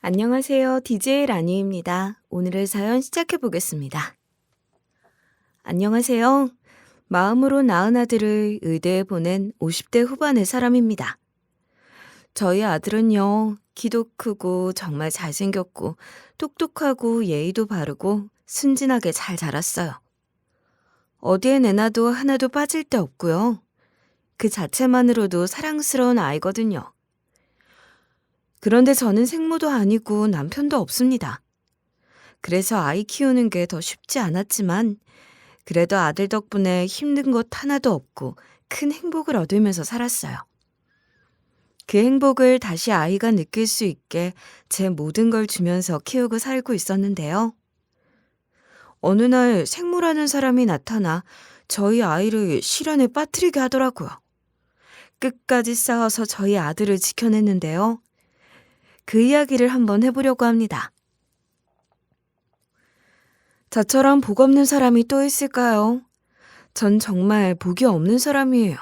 안녕하세요. DJ 라니입니다. 오늘의 사연 시작해 보겠습니다. 안녕하세요. 마음으로 낳은 아들을 의대에 보낸 50대 후반의 사람입니다. 저희 아들은요, 키도 크고 정말 잘생겼고 똑똑하고 예의도 바르고 순진하게 잘 자랐어요. 어디에 내놔도 하나도 빠질 데 없고요. 그 자체만으로도 사랑스러운 아이거든요. 그런데 저는 생모도 아니고 남편도 없습니다. 그래서 아이 키우는 게 더 쉽지 않았지만 그래도 아들 덕분에 힘든 것 하나도 없고 큰 행복을 얻으면서 살았어요. 그 행복을 다시 아이가 느낄 수 있게 제 모든 걸 주면서 키우고 살고 있었는데요. 어느 날 생모라는 사람이 나타나 저희 아이를 시련에 빠뜨리게 하더라고요. 끝까지 싸워서 저희 아들을 지켜냈는데요. 그 이야기를 한번 해보려고 합니다. 저처럼 복 없는 사람이 또 있을까요? 전 정말 복이 없는 사람이에요.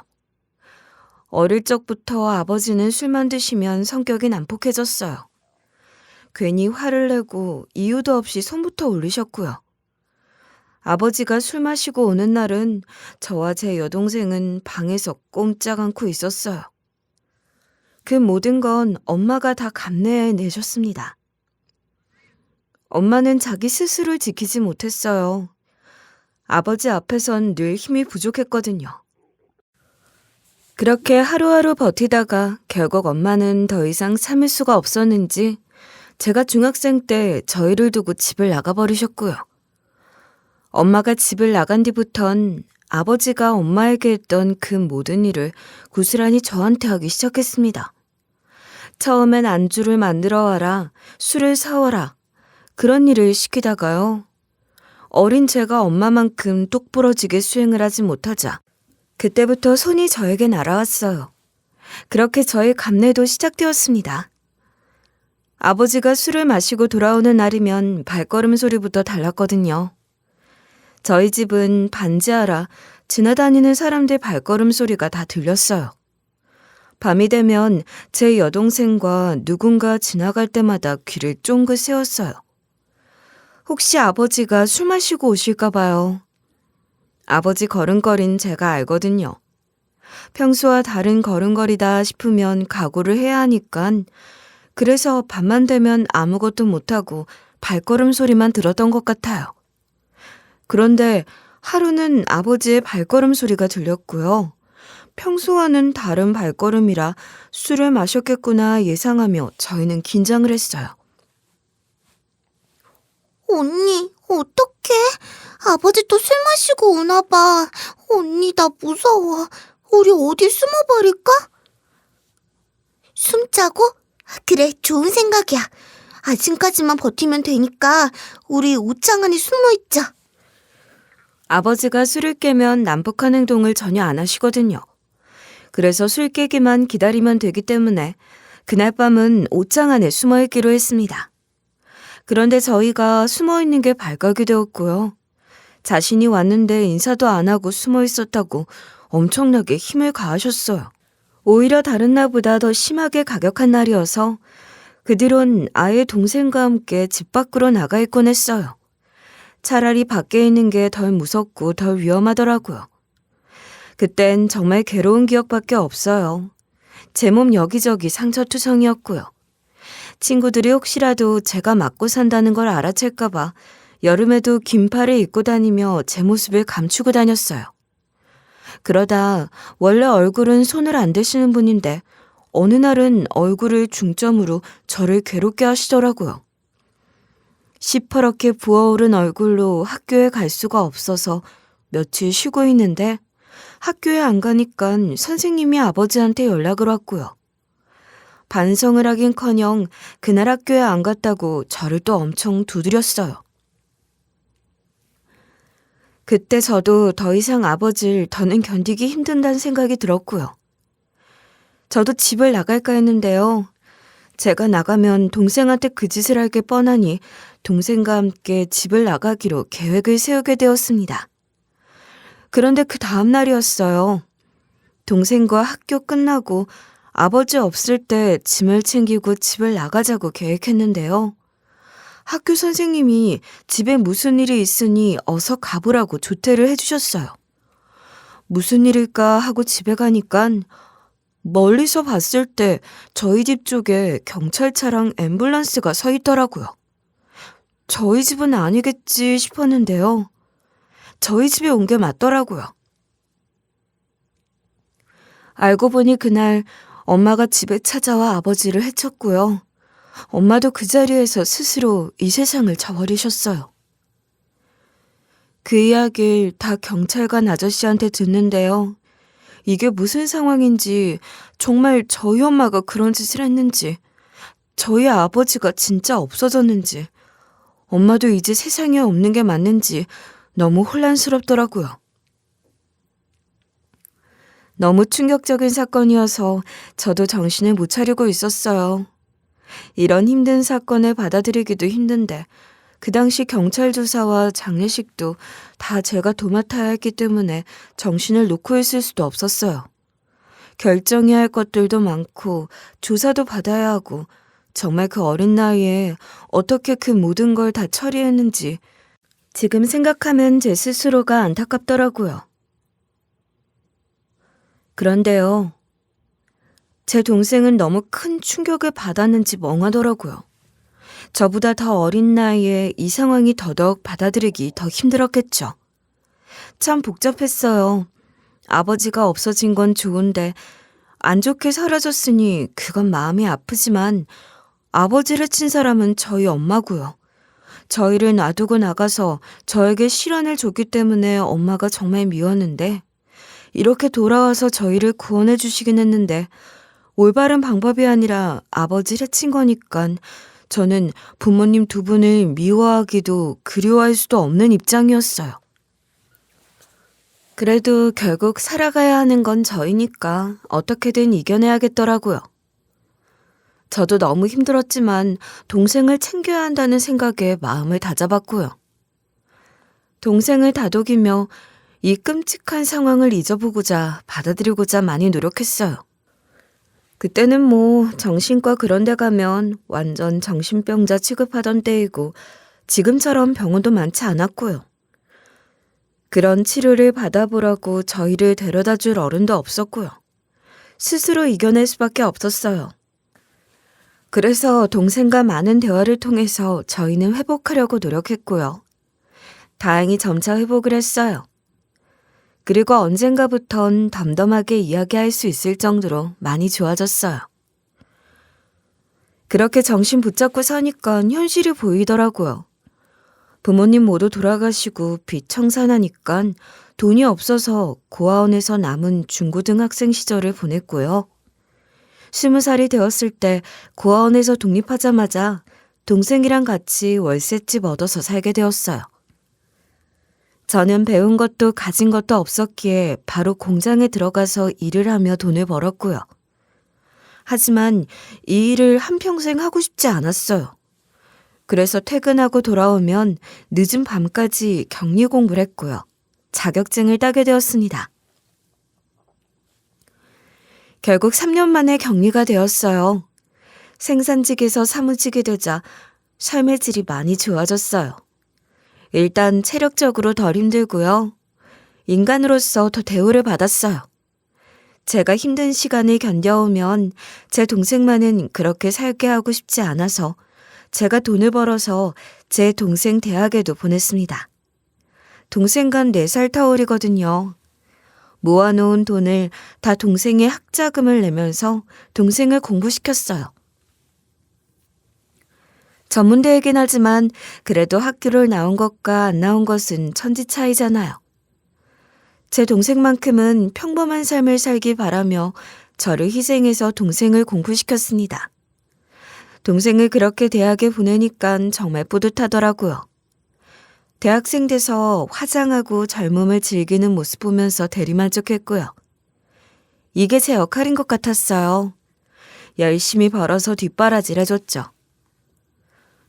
어릴 적부터 아버지는 술만 드시면 성격이 난폭해졌어요. 괜히 화를 내고 이유도 없이 손부터 올리셨고요. 아버지가 술 마시고 오는 날은 저와 제 여동생은 방에서 꼼짝 않고 있었어요. 그 모든 건 엄마가 다 감내해내셨습니다. 엄마는 자기 스스로를 지키지 못했어요. 아버지 앞에선 늘 힘이 부족했거든요. 그렇게 하루하루 버티다가 결국 엄마는 더 이상 참을 수가 없었는지 제가 중학생 때 저희를 두고 집을 나가버리셨고요. 엄마가 집을 나간 뒤부턴 아버지가 엄마에게 했던 그 모든 일을 고스란히 저한테 하기 시작했습니다. 처음엔 안주를 만들어 와라, 술을 사와라, 그런 일을 시키다가요. 어린 제가 엄마만큼 똑부러지게 수행을 하지 못하자 그때부터 손이 저에게 날아왔어요. 그렇게 저의 감내도 시작되었습니다. 아버지가 술을 마시고 돌아오는 날이면 발걸음 소리부터 달랐거든요. 저희 집은 반지하라 지나다니는 사람들 발걸음 소리가 다 들렸어요. 밤이 되면 제 여동생과 누군가 지나갈 때마다 귀를 쫑긋 세웠어요. 혹시 아버지가 술 마시고 오실까 봐요. 아버지 걸음걸이는 제가 알거든요. 평소와 다른 걸음걸이다 싶으면 각오를 해야 하니깐 그래서 밤만 되면 아무것도 못하고 발걸음 소리만 들었던 것 같아요. 그런데 하루는 아버지의 발걸음 소리가 들렸고요. 평소와는 다른 발걸음이라 술을 마셨겠구나 예상하며 저희는 긴장을 했어요. 언니, 어떡해? 아버지 또 술 마시고 오나 봐. 언니, 나 무서워. 우리 어디 숨어버릴까? 숨자고? 그래, 좋은 생각이야. 아침까지만 버티면 되니까 우리 옷장 안에 숨어있자. 아버지가 술을 깨면 난폭한 행동을 전혀 안 하시거든요. 그래서 술 깨기만 기다리면 되기 때문에 그날 밤은 옷장 안에 숨어있기로 했습니다. 그런데 저희가 숨어있는 게 발각이 되었고요. 자신이 왔는데 인사도 안 하고 숨어있었다고 엄청나게 힘을 가하셨어요. 오히려 다른 날보다 더 심하게 가격한 날이어서 그 뒤론 아예 동생과 함께 집 밖으로 나가 있곤 했어요. 차라리 밖에 있는 게 덜 무섭고 덜 위험하더라고요. 그땐 정말 괴로운 기억밖에 없어요. 제 몸 여기저기 상처투성이었고요. 친구들이 혹시라도 제가 맞고 산다는 걸 알아챌까 봐 여름에도 긴팔을 입고 다니며 제 모습을 감추고 다녔어요. 그러다 원래 얼굴은 손을 안 대시는 분인데 어느 날은 얼굴을 중점으로 저를 괴롭게 하시더라고요. 시퍼렇게 부어오른 얼굴로 학교에 갈 수가 없어서 며칠 쉬고 있는데 학교에 안 가니까 선생님이 아버지한테 연락을 왔고요. 반성을 하긴커녕 그날 학교에 안 갔다고 저를 또 엄청 두드렸어요. 그때 저도 더 이상 아버지를 더는 견디기 힘든다는 생각이 들었고요. 저도 집을 나갈까 했는데요. 제가 나가면 동생한테 그 짓을 할 게 뻔하니 동생과 함께 집을 나가기로 계획을 세우게 되었습니다. 그런데 그 다음 날이었어요. 동생과 학교 끝나고 아버지 없을 때 짐을 챙기고 집을 나가자고 계획했는데요. 학교 선생님이 집에 무슨 일이 있으니 어서 가보라고 조퇴를 해주셨어요. 무슨 일일까 하고 집에 가니깐 멀리서 봤을 때 저희 집 쪽에 경찰차랑 앰뷸런스가 서 있더라고요. 저희 집은 아니겠지 싶었는데요. 저희 집에 온 게 맞더라고요. 알고 보니 그날 엄마가 집에 찾아와 아버지를 해쳤고요. 엄마도 그 자리에서 스스로 이 세상을 저버리셨어요. 그 이야기를 다 경찰관 아저씨한테 듣는데요. 이게 무슨 상황인지, 정말 저희 엄마가 그런 짓을 했는지, 저희 아버지가 진짜 없어졌는지, 엄마도 이제 세상에 없는 게 맞는지 너무 혼란스럽더라고요. 너무 충격적인 사건이어서 저도 정신을 못 차리고 있었어요. 이런 힘든 사건을 받아들이기도 힘든데 그 당시 경찰 조사와 장례식도 다 제가 도맡아야 했기 때문에 정신을 놓고 있을 수도 없었어요. 결정해야 할 것들도 많고 조사도 받아야 하고 정말 그 어린 나이에 어떻게 그 모든 걸 다 처리했는지 지금 생각하면 제 스스로가 안타깝더라고요. 그런데요. 제 동생은 너무 큰 충격을 받았는지 멍하더라고요. 저보다 더 어린 나이에 이 상황이 더더욱 받아들이기 더 힘들었겠죠. 참 복잡했어요. 아버지가 없어진 건 좋은데 안 좋게 사라졌으니 그건 마음이 아프지만 아버지를 친 사람은 저희 엄마고요. 저희를 놔두고 나가서 저에게 시련을 줬기 때문에 엄마가 정말 미웠는데 이렇게 돌아와서 저희를 구원해 주시긴 했는데 올바른 방법이 아니라 아버지를 친 거니까 저는 부모님 두 분을 미워하기도 그리워할 수도 없는 입장이었어요. 그래도 결국 살아가야 하는 건 저희니까 어떻게든 이겨내야겠더라고요. 저도 너무 힘들었지만 동생을 챙겨야 한다는 생각에 마음을 다잡았고요. 동생을 다독이며 이 끔찍한 상황을 잊어보고자 받아들이고자 많이 노력했어요. 그때는 뭐 정신과 그런 데 가면 완전 정신병자 취급하던 때이고 지금처럼 병원도 많지 않았고요. 그런 치료를 받아보라고 저희를 데려다 줄 어른도 없었고요. 스스로 이겨낼 수밖에 없었어요. 그래서 동생과 많은 대화를 통해서 저희는 회복하려고 노력했고요. 다행히 점차 회복을 했어요. 그리고 언젠가부턴 덤덤하게 이야기할 수 있을 정도로 많이 좋아졌어요. 그렇게 정신 붙잡고 사니까 현실이 보이더라고요. 부모님 모두 돌아가시고 빚 청산하니까 돈이 없어서 고아원에서 남은 중고등학생 시절을 보냈고요. 20살이 되었을 때 고아원에서 독립하자마자 동생이랑 같이 월세집 얻어서 살게 되었어요. 저는 배운 것도 가진 것도 없었기에 바로 공장에 들어가서 일을 하며 돈을 벌었고요. 하지만 이 일을 한평생 하고 싶지 않았어요. 그래서 퇴근하고 돌아오면 늦은 밤까지 격리 공부를 했고요. 자격증을 따게 되었습니다. 결국 3년 만에 격리가 되었어요. 생산직에서 사무직이 되자 삶의 질이 많이 좋아졌어요. 일단 체력적으로 덜 힘들고요. 인간으로서 더 대우를 받았어요. 제가 힘든 시간을 견뎌오면 제 동생만은 그렇게 살게 하고 싶지 않아서 제가 돈을 벌어서 제 동생 대학에도 보냈습니다. 동생간 4살 터울이거든요. 모아놓은 돈을 다 동생의 학자금을 내면서 동생을 공부시켰어요. 전문대이긴 하지만 그래도 학교를 나온 것과 안 나온 것은 천지 차이잖아요. 제 동생만큼은 평범한 삶을 살길 바라며 저를 희생해서 동생을 공부시켰습니다. 동생을 그렇게 대학에 보내니까 정말 뿌듯하더라고요. 대학생 돼서 화장하고 젊음을 즐기는 모습 보면서 대리만족했고요. 이게 제 역할인 것 같았어요. 열심히 벌어서 뒷바라지를 해줬죠.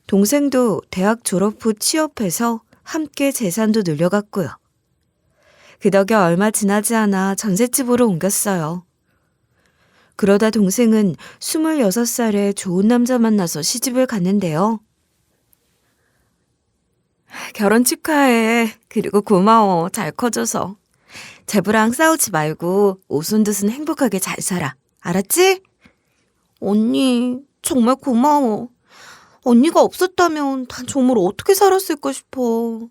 동생도 대학 졸업 후 취업해서 함께 재산도 늘려갔고요. 그 덕에 얼마 지나지 않아 전셋집으로 옮겼어요. 그러다 동생은 26살에 좋은 남자 만나서 시집을 갔는데요. 결혼 축하해. 그리고 고마워. 잘 커져서. 제부랑 싸우지 말고 오순도순 행복하게 잘 살아. 알았지? 언니, 정말 고마워. 언니가 없었다면 난 정말 어떻게 살았을까 싶어.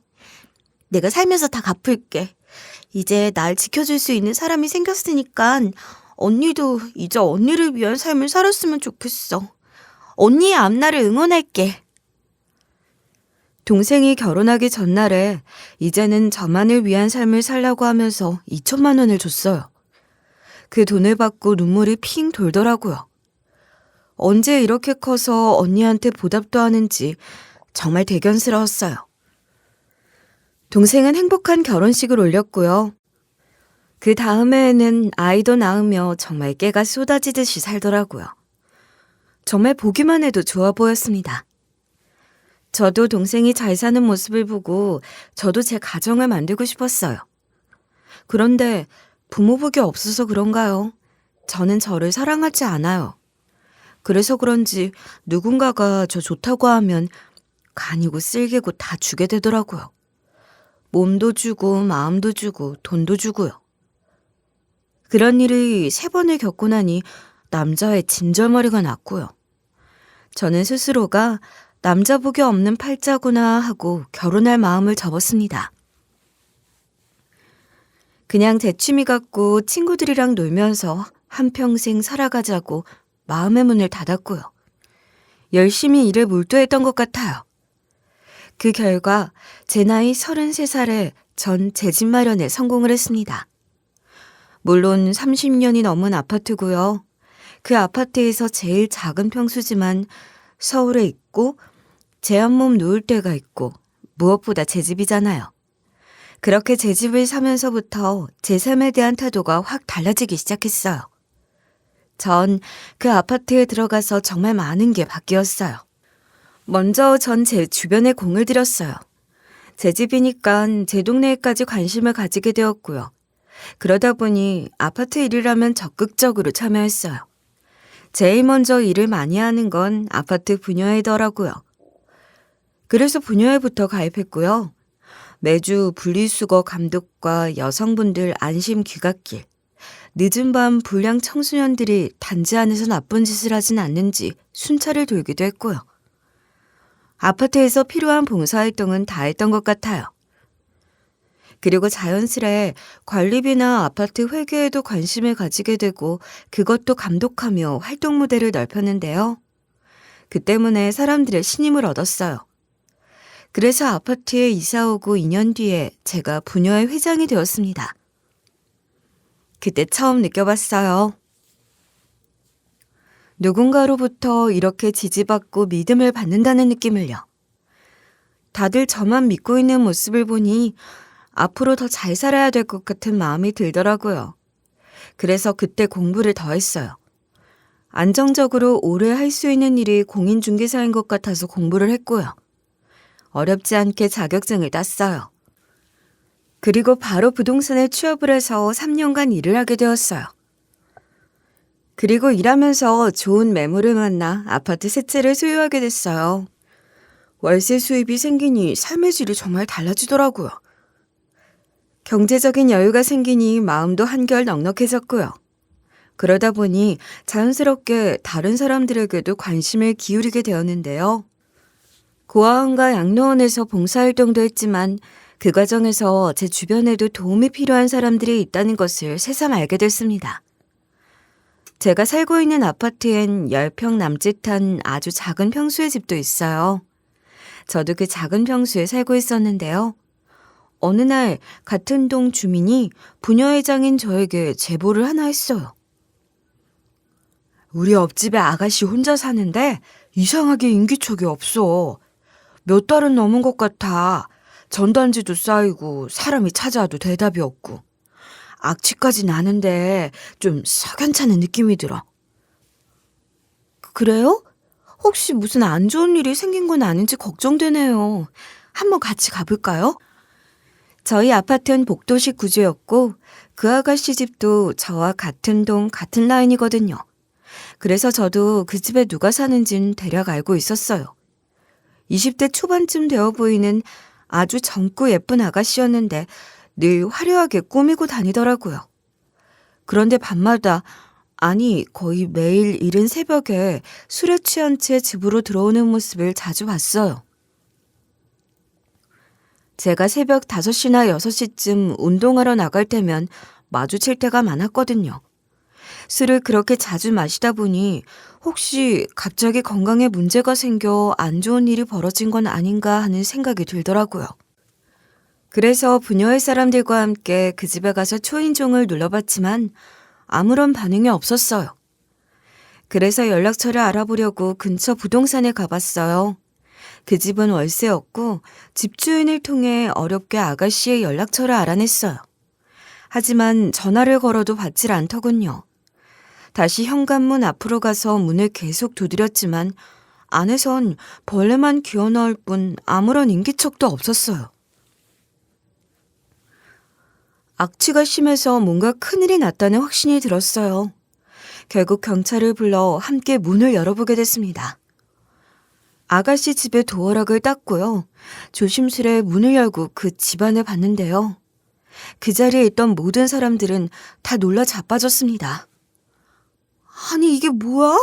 내가 살면서 다 갚을게. 이제 날 지켜줄 수 있는 사람이 생겼으니까 언니도 이제 언니를 위한 삶을 살았으면 좋겠어. 언니의 앞날을 응원할게. 동생이 결혼하기 전날에 이제는 저만을 위한 삶을 살라고 하면서 2천만 원을 줬어요. 그 돈을 받고 눈물이 핑 돌더라고요. 언제 이렇게 커서 언니한테 보답도 하는지 정말 대견스러웠어요. 동생은 행복한 결혼식을 올렸고요. 그 다음해에는 아이도 낳으며 정말 깨가 쏟아지듯이 살더라고요. 정말 보기만 해도 좋아 보였습니다. 저도 동생이 잘 사는 모습을 보고 저도 제 가정을 만들고 싶었어요. 그런데 부모복이 없어서 그런가요? 저는 저를 사랑하지 않아요. 그래서 그런지 누군가가 저 좋다고 하면 간이고 쓸개고 다 주게 되더라고요. 몸도 주고 마음도 주고 돈도 주고요. 그런 일을 3번을 겪고 나니 남자의 진절머리가 났고요. 저는 스스로가 남자복이 없는 팔자구나 하고 결혼할 마음을 접었습니다. 그냥 제 취미 갖고 친구들이랑 놀면서 한평생 살아가자고 마음의 문을 닫았고요. 열심히 일에 몰두했던 것 같아요. 그 결과 제 나이 33살에 전 제 집 마련에 성공을 했습니다. 물론 30년이 넘은 아파트고요. 그 아파트에서 제일 작은 평수지만 서울에 있고 제 한 몸 누울 데가 있고 무엇보다 제 집이잖아요. 그렇게 제 집을 사면서부터 제 삶에 대한 태도가 확 달라지기 시작했어요. 전 그 아파트에 들어가서 정말 많은 게 바뀌었어요. 먼저 전 제 주변에 공을 들였어요. 제 집이니까 제 동네에까지 관심을 가지게 되었고요. 그러다 보니 아파트 일이라면 적극적으로 참여했어요. 제일 먼저 일을 많이 하는 건 아파트 분녀회더라고요. 그래서 분녀회부터 가입했고요. 매주 분리수거 감독과 여성분들 안심 귀갓길, 늦은 밤 불량 청소년들이 단지 안에서 나쁜 짓을 하진 않는지 순찰을 돌기도 했고요. 아파트에서 필요한 봉사활동은 다 했던 것 같아요. 그리고 자연스레 관리비나 아파트 회계에도 관심을 가지게 되고 그것도 감독하며 활동 무대를 넓혔는데요. 그 때문에 사람들의 신임을 얻었어요. 그래서 아파트에 이사 오고 2년 뒤에 제가 부녀회 회장이 되었습니다. 그때 처음 느껴봤어요. 누군가로부터 이렇게 지지받고 믿음을 받는다는 느낌을요. 다들 저만 믿고 있는 모습을 보니 앞으로 더 잘 살아야 될 것 같은 마음이 들더라고요. 그래서 그때 공부를 더 했어요. 안정적으로 오래 할 수 있는 일이 공인중개사인 것 같아서 공부를 했고요. 어렵지 않게 자격증을 땄어요. 그리고 바로 부동산에 취업을 해서 3년간 일을 하게 되었어요. 그리고 일하면서 좋은 매물을 만나 아파트 세 채를 소유하게 됐어요. 월세 수입이 생기니 삶의 질이 정말 달라지더라고요. 경제적인 여유가 생기니 마음도 한결 넉넉해졌고요. 그러다 보니 자연스럽게 다른 사람들에게도 관심을 기울이게 되었는데요. 고아원과 양로원에서 봉사활동도 했지만 그 과정에서 제 주변에도 도움이 필요한 사람들이 있다는 것을 새삼 알게 됐습니다. 제가 살고 있는 아파트엔 10평 남짓한 아주 작은 평수의 집도 있어요. 저도 그 작은 평수에 살고 있었는데요. 어느 날 같은 동 주민이 부녀회장인 저에게 제보를 하나 했어요. 우리 옆집에 아가씨 혼자 사는데 이상하게 인기척이 없어. 몇 달은 넘은 것 같아. 전단지도 쌓이고 사람이 찾아와도 대답이 없고. 악취까지 나는데 좀 석연찮은 느낌이 들어. 그래요? 혹시 무슨 안 좋은 일이 생긴 건 아닌지 걱정되네요. 한번 같이 가볼까요? 저희 아파트는 복도식 구조였고 그 아가씨 집도 저와 같은 동 같은 라인이거든요. 그래서 저도 그 집에 누가 사는진 대략 알고 있었어요. 20대 초반쯤 되어 보이는 아주 젊고 예쁜 아가씨였는데 늘 화려하게 꾸미고 다니더라고요. 그런데 밤마다, 아니 거의 매일 이른 새벽에 술에 취한 채 집으로 들어오는 모습을 자주 봤어요. 제가 새벽 5시나 6시쯤 운동하러 나갈 때면 마주칠 때가 많았거든요. 술을 그렇게 자주 마시다 보니 혹시 갑자기 건강에 문제가 생겨 안 좋은 일이 벌어진 건 아닌가 하는 생각이 들더라고요. 그래서 부녀의 사람들과 함께 그 집에 가서 초인종을 눌러봤지만 아무런 반응이 없었어요. 그래서 연락처를 알아보려고 근처 부동산에 가봤어요. 그 집은 월세였고 집주인을 통해 어렵게 아가씨의 연락처를 알아냈어요. 하지만 전화를 걸어도 받질 않더군요. 다시 현관문 앞으로 가서 문을 계속 두드렸지만 안에선 벌레만 기어나올 뿐 아무런 인기척도 없었어요. 악취가 심해서 뭔가 큰일이 났다는 확신이 들었어요. 결국 경찰을 불러 함께 문을 열어보게 됐습니다. 아가씨 집의 도어락을 땄고요. 조심스레 문을 열고 그 집안을 봤는데요. 그 자리에 있던 모든 사람들은 다 놀라 자빠졌습니다. 아니 이게 뭐야?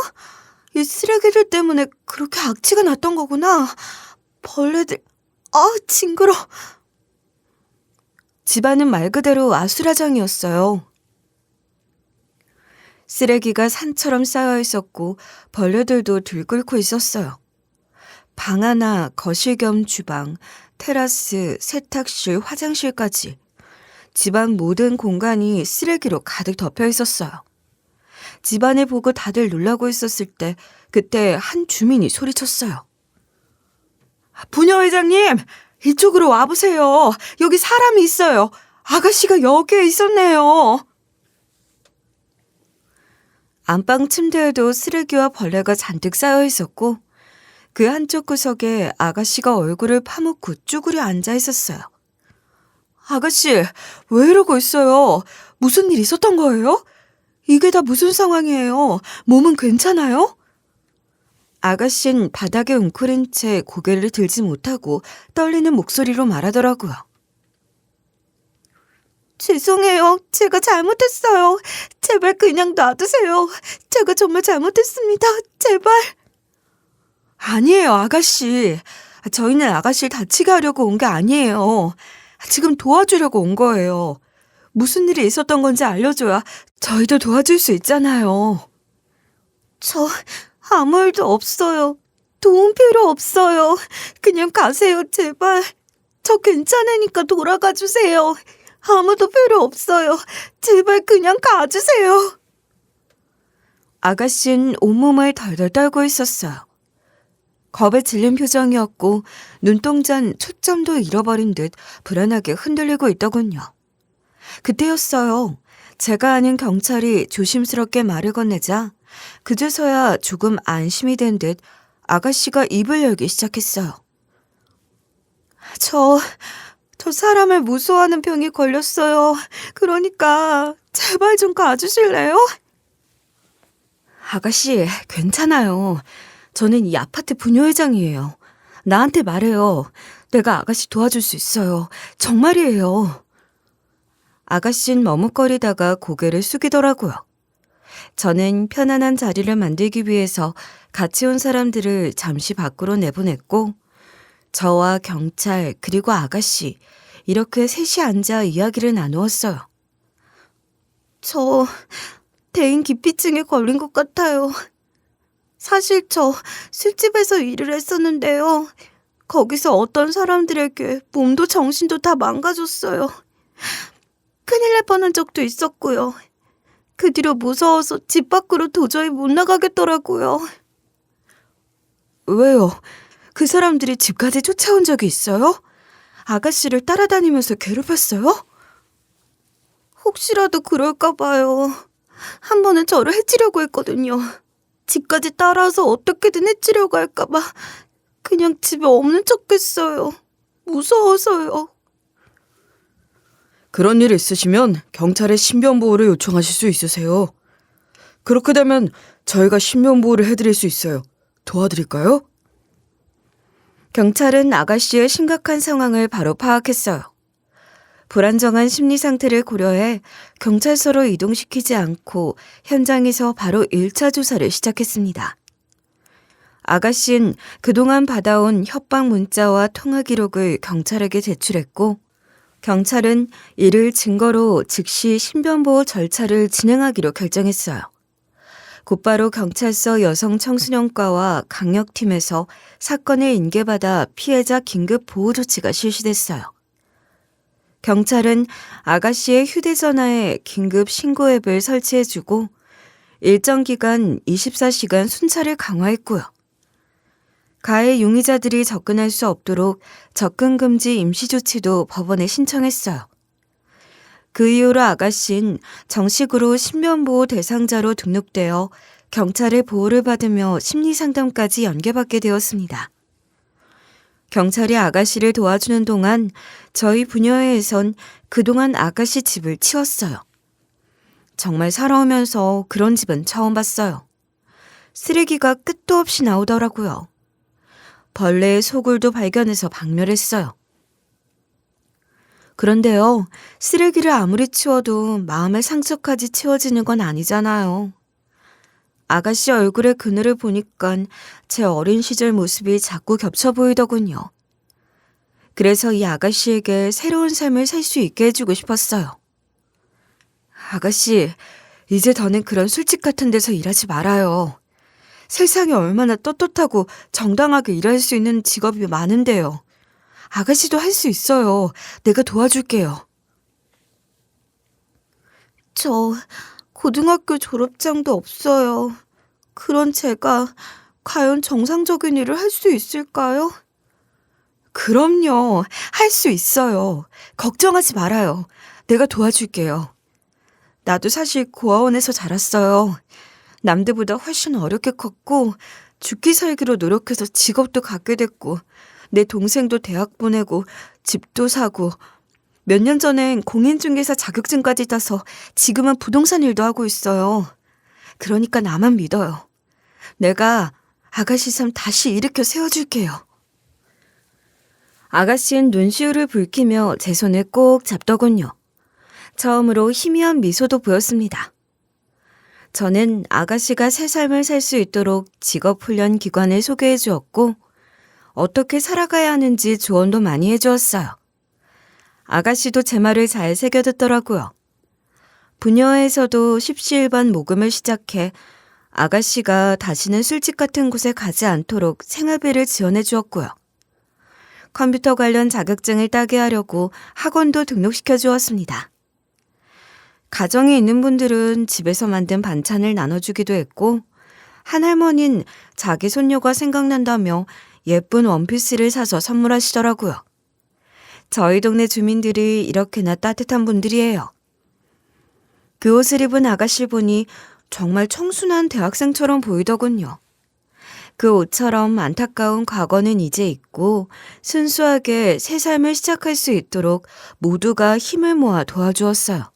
이 쓰레기들 때문에 그렇게 악취가 났던 거구나. 벌레들, 징그러. 집안은 말 그대로 아수라장이었어요. 쓰레기가 산처럼 쌓여 있었고 벌레들도 들끓고 있었어요. 방 하나, 거실 겸 주방, 테라스, 세탁실, 화장실까지 집안 모든 공간이 쓰레기로 가득 덮여 있었어요. 집안을 보고 다들 놀라고 있었을 때 그때 한 주민이 소리쳤어요. 부녀회장님, 이쪽으로 와보세요. 여기 사람이 있어요. 아가씨가 여기에 있었네요. 안방 침대에도 쓰레기와 벌레가 잔뜩 쌓여 있었고 그 한쪽 구석에 아가씨가 얼굴을 파묻고 쭈그려 앉아 있었어요. 아가씨, 왜 이러고 있어요? 무슨 일 있었던 거예요? 이게 다 무슨 상황이에요? 몸은 괜찮아요? 아가씨는 바닥에 웅크린 채 고개를 들지 못하고 떨리는 목소리로 말하더라고요. 죄송해요. 제가 잘못했어요. 제발 그냥 놔두세요. 제가 정말 잘못했습니다. 제발. 아니에요, 아가씨. 저희는 아가씨를 다치게 하려고 온 게 아니에요. 지금 도와주려고 온 거예요. 무슨 일이 있었던 건지 알려줘야 저희도 도와줄 수 있잖아요. 저 아무 일도 없어요. 도움 필요 없어요. 그냥 가세요, 제발. 저 괜찮으니까 돌아가 주세요. 아무도 필요 없어요. 제발 그냥 가주세요. 아가씨는 온몸을 덜덜 떨고 있었어요. 겁에 질린 표정이었고 눈동자는 초점도 잃어버린 듯 불안하게 흔들리고 있더군요. 그때였어요. 제가 아는 경찰이 조심스럽게 말을 건네자 그제서야 조금 안심이 된 듯 아가씨가 입을 열기 시작했어요. 저 사람을 무서워하는 병에 걸렸어요. 그러니까 제발 좀 가주실래요? 아가씨, 괜찮아요. 저는 이 아파트 부녀회장이에요. 나한테 말해요. 내가 아가씨 도와줄 수 있어요. 정말이에요. 아가씨는 머뭇거리다가 고개를 숙이더라고요. 저는 편안한 자리를 만들기 위해서 같이 온 사람들을 잠시 밖으로 내보냈고 저와 경찰 그리고 아가씨 이렇게 셋이 앉아 이야기를 나누었어요. 저 대인 기피증에 걸린 것 같아요. 사실 저 술집에서 일을 했었는데요. 거기서 어떤 사람들에게 몸도 정신도 다 망가졌어요. 큰일 날 뻔한 적도 있었고요. 그 뒤로 무서워서 집 밖으로 도저히 못 나가겠더라고요. 왜요? 그 사람들이 집까지 쫓아온 적이 있어요? 아가씨를 따라다니면서 괴롭혔어요? 혹시라도 그럴까 봐요. 한 번은 저를 해치려고 했거든요. 집까지 따라서 어떻게든 해치려고 할까 봐 그냥 집에 없는 척했어요. 무서워서요. 그런 일 있으시면 경찰에 신변보호를 요청하실 수 있으세요. 그렇게 되면 저희가 신변보호를 해드릴 수 있어요. 도와드릴까요? 경찰은 아가씨의 심각한 상황을 바로 파악했어요. 불안정한 심리 상태를 고려해 경찰서로 이동시키지 않고 현장에서 바로 1차 조사를 시작했습니다. 아가씨는 그동안 받아온 협박 문자와 통화 기록을 경찰에게 제출했고 경찰은 이를 증거로 즉시 신변보호 절차를 진행하기로 결정했어요. 곧바로 경찰서 여성청소년과와 강력팀에서 사건을 인계받아 피해자 긴급 보호 조치가 실시됐어요. 경찰은 아가씨의 휴대전화에 긴급 신고 앱을 설치해주고 일정 기간 24시간 순찰을 강화했고요. 가해 용의자들이 접근할 수 없도록 접근 금지 임시 조치도 법원에 신청했어요. 그 이후로 아가씨는 정식으로 신변보호 대상자로 등록되어 경찰의 보호를 받으며 심리상담까지 연계받게 되었습니다. 경찰이 아가씨를 도와주는 동안 저희 부녀회에선 그동안 아가씨 집을 치웠어요. 정말 살아오면서 그런 집은 처음 봤어요. 쓰레기가 끝도 없이 나오더라고요. 벌레의 소굴도 발견해서 박멸했어요. 그런데요, 쓰레기를 아무리 치워도 마음의 상처까지 치워지는 건 아니잖아요. 아가씨 얼굴의 그늘을 보니까 제 어린 시절 모습이 자꾸 겹쳐 보이더군요. 그래서 이 아가씨에게 새로운 삶을 살 수 있게 해주고 싶었어요. 아가씨, 이제 더는 그런 술집 같은 데서 일하지 말아요. 세상에 얼마나 떳떳하고 정당하게 일할 수 있는 직업이 많은데요. 아가씨도 할 수 있어요. 내가 도와줄게요. 저 고등학교 졸업장도 없어요. 그런 제가 과연 정상적인 일을 할 수 있을까요? 그럼요. 할 수 있어요. 걱정하지 말아요. 내가 도와줄게요. 나도 사실 고아원에서 자랐어요. 남들보다 훨씬 어렵게 컸고 죽기 살기로 노력해서 직업도 갖게 됐고 내 동생도 대학 보내고 집도 사고 몇 년 전엔 공인중개사 자격증까지 따서 지금은 부동산 일도 하고 있어요. 그러니까 나만 믿어요. 내가 아가씨 삶 다시 일으켜 세워줄게요. 아가씨는 눈시울을 붉히며 제 손을 꼭 잡더군요. 처음으로 희미한 미소도 보였습니다. 저는 아가씨가 새 삶을 살 수 있도록 직업훈련 기관을 소개해 주었고 어떻게 살아가야 하는지 조언도 많이 해주었어요. 아가씨도 제 말을 잘 새겨듣더라고요. 부녀회에서도 십시일반 모금을 시작해 아가씨가 다시는 술집 같은 곳에 가지 않도록 생활비를 지원해 주었고요. 컴퓨터 관련 자격증을 따게 하려고 학원도 등록시켜 주었습니다. 가정에 있는 분들은 집에서 만든 반찬을 나눠주기도 했고 한 할머니는 자기 손녀가 생각난다며 예쁜 원피스를 사서 선물하시더라고요. 저희 동네 주민들이 이렇게나 따뜻한 분들이에요. 그 옷을 입은 아가씨 보니 정말 청순한 대학생처럼 보이더군요. 그 옷처럼 안타까운 과거는 이제 잊고 순수하게 새 삶을 시작할 수 있도록 모두가 힘을 모아 도와주었어요.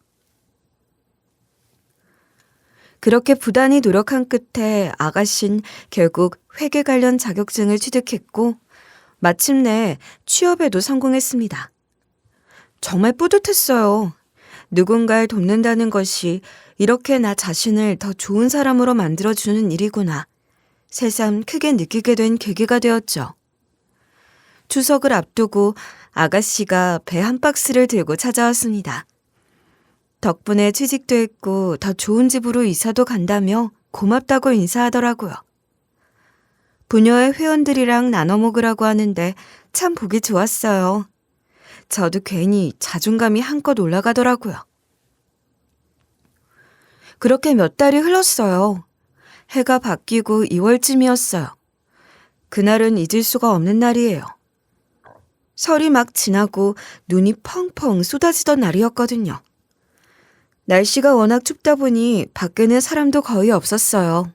그렇게 부단히 노력한 끝에 아가씨는 결국 회계 관련 자격증을 취득했고 마침내 취업에도 성공했습니다. 정말 뿌듯했어요. 누군가를 돕는다는 것이 이렇게 나 자신을 더 좋은 사람으로 만들어주는 일이구나. 새삼 크게 느끼게 된 계기가 되었죠. 추석을 앞두고 아가씨가 배 한 박스를 들고 찾아왔습니다. 덕분에 취직도 했고 더 좋은 집으로 이사도 간다며 고맙다고 인사하더라고요. 부녀의 회원들이랑 나눠 먹으라고 하는데 참 보기 좋았어요. 저도 괜히 자존감이 한껏 올라가더라고요. 그렇게 몇 달이 흘렀어요. 해가 바뀌고 2월쯤이었어요. 그날은 잊을 수가 없는 날이에요. 설이 막 지나고 눈이 펑펑 쏟아지던 날이었거든요. 날씨가 워낙 춥다 보니 밖에는 사람도 거의 없었어요.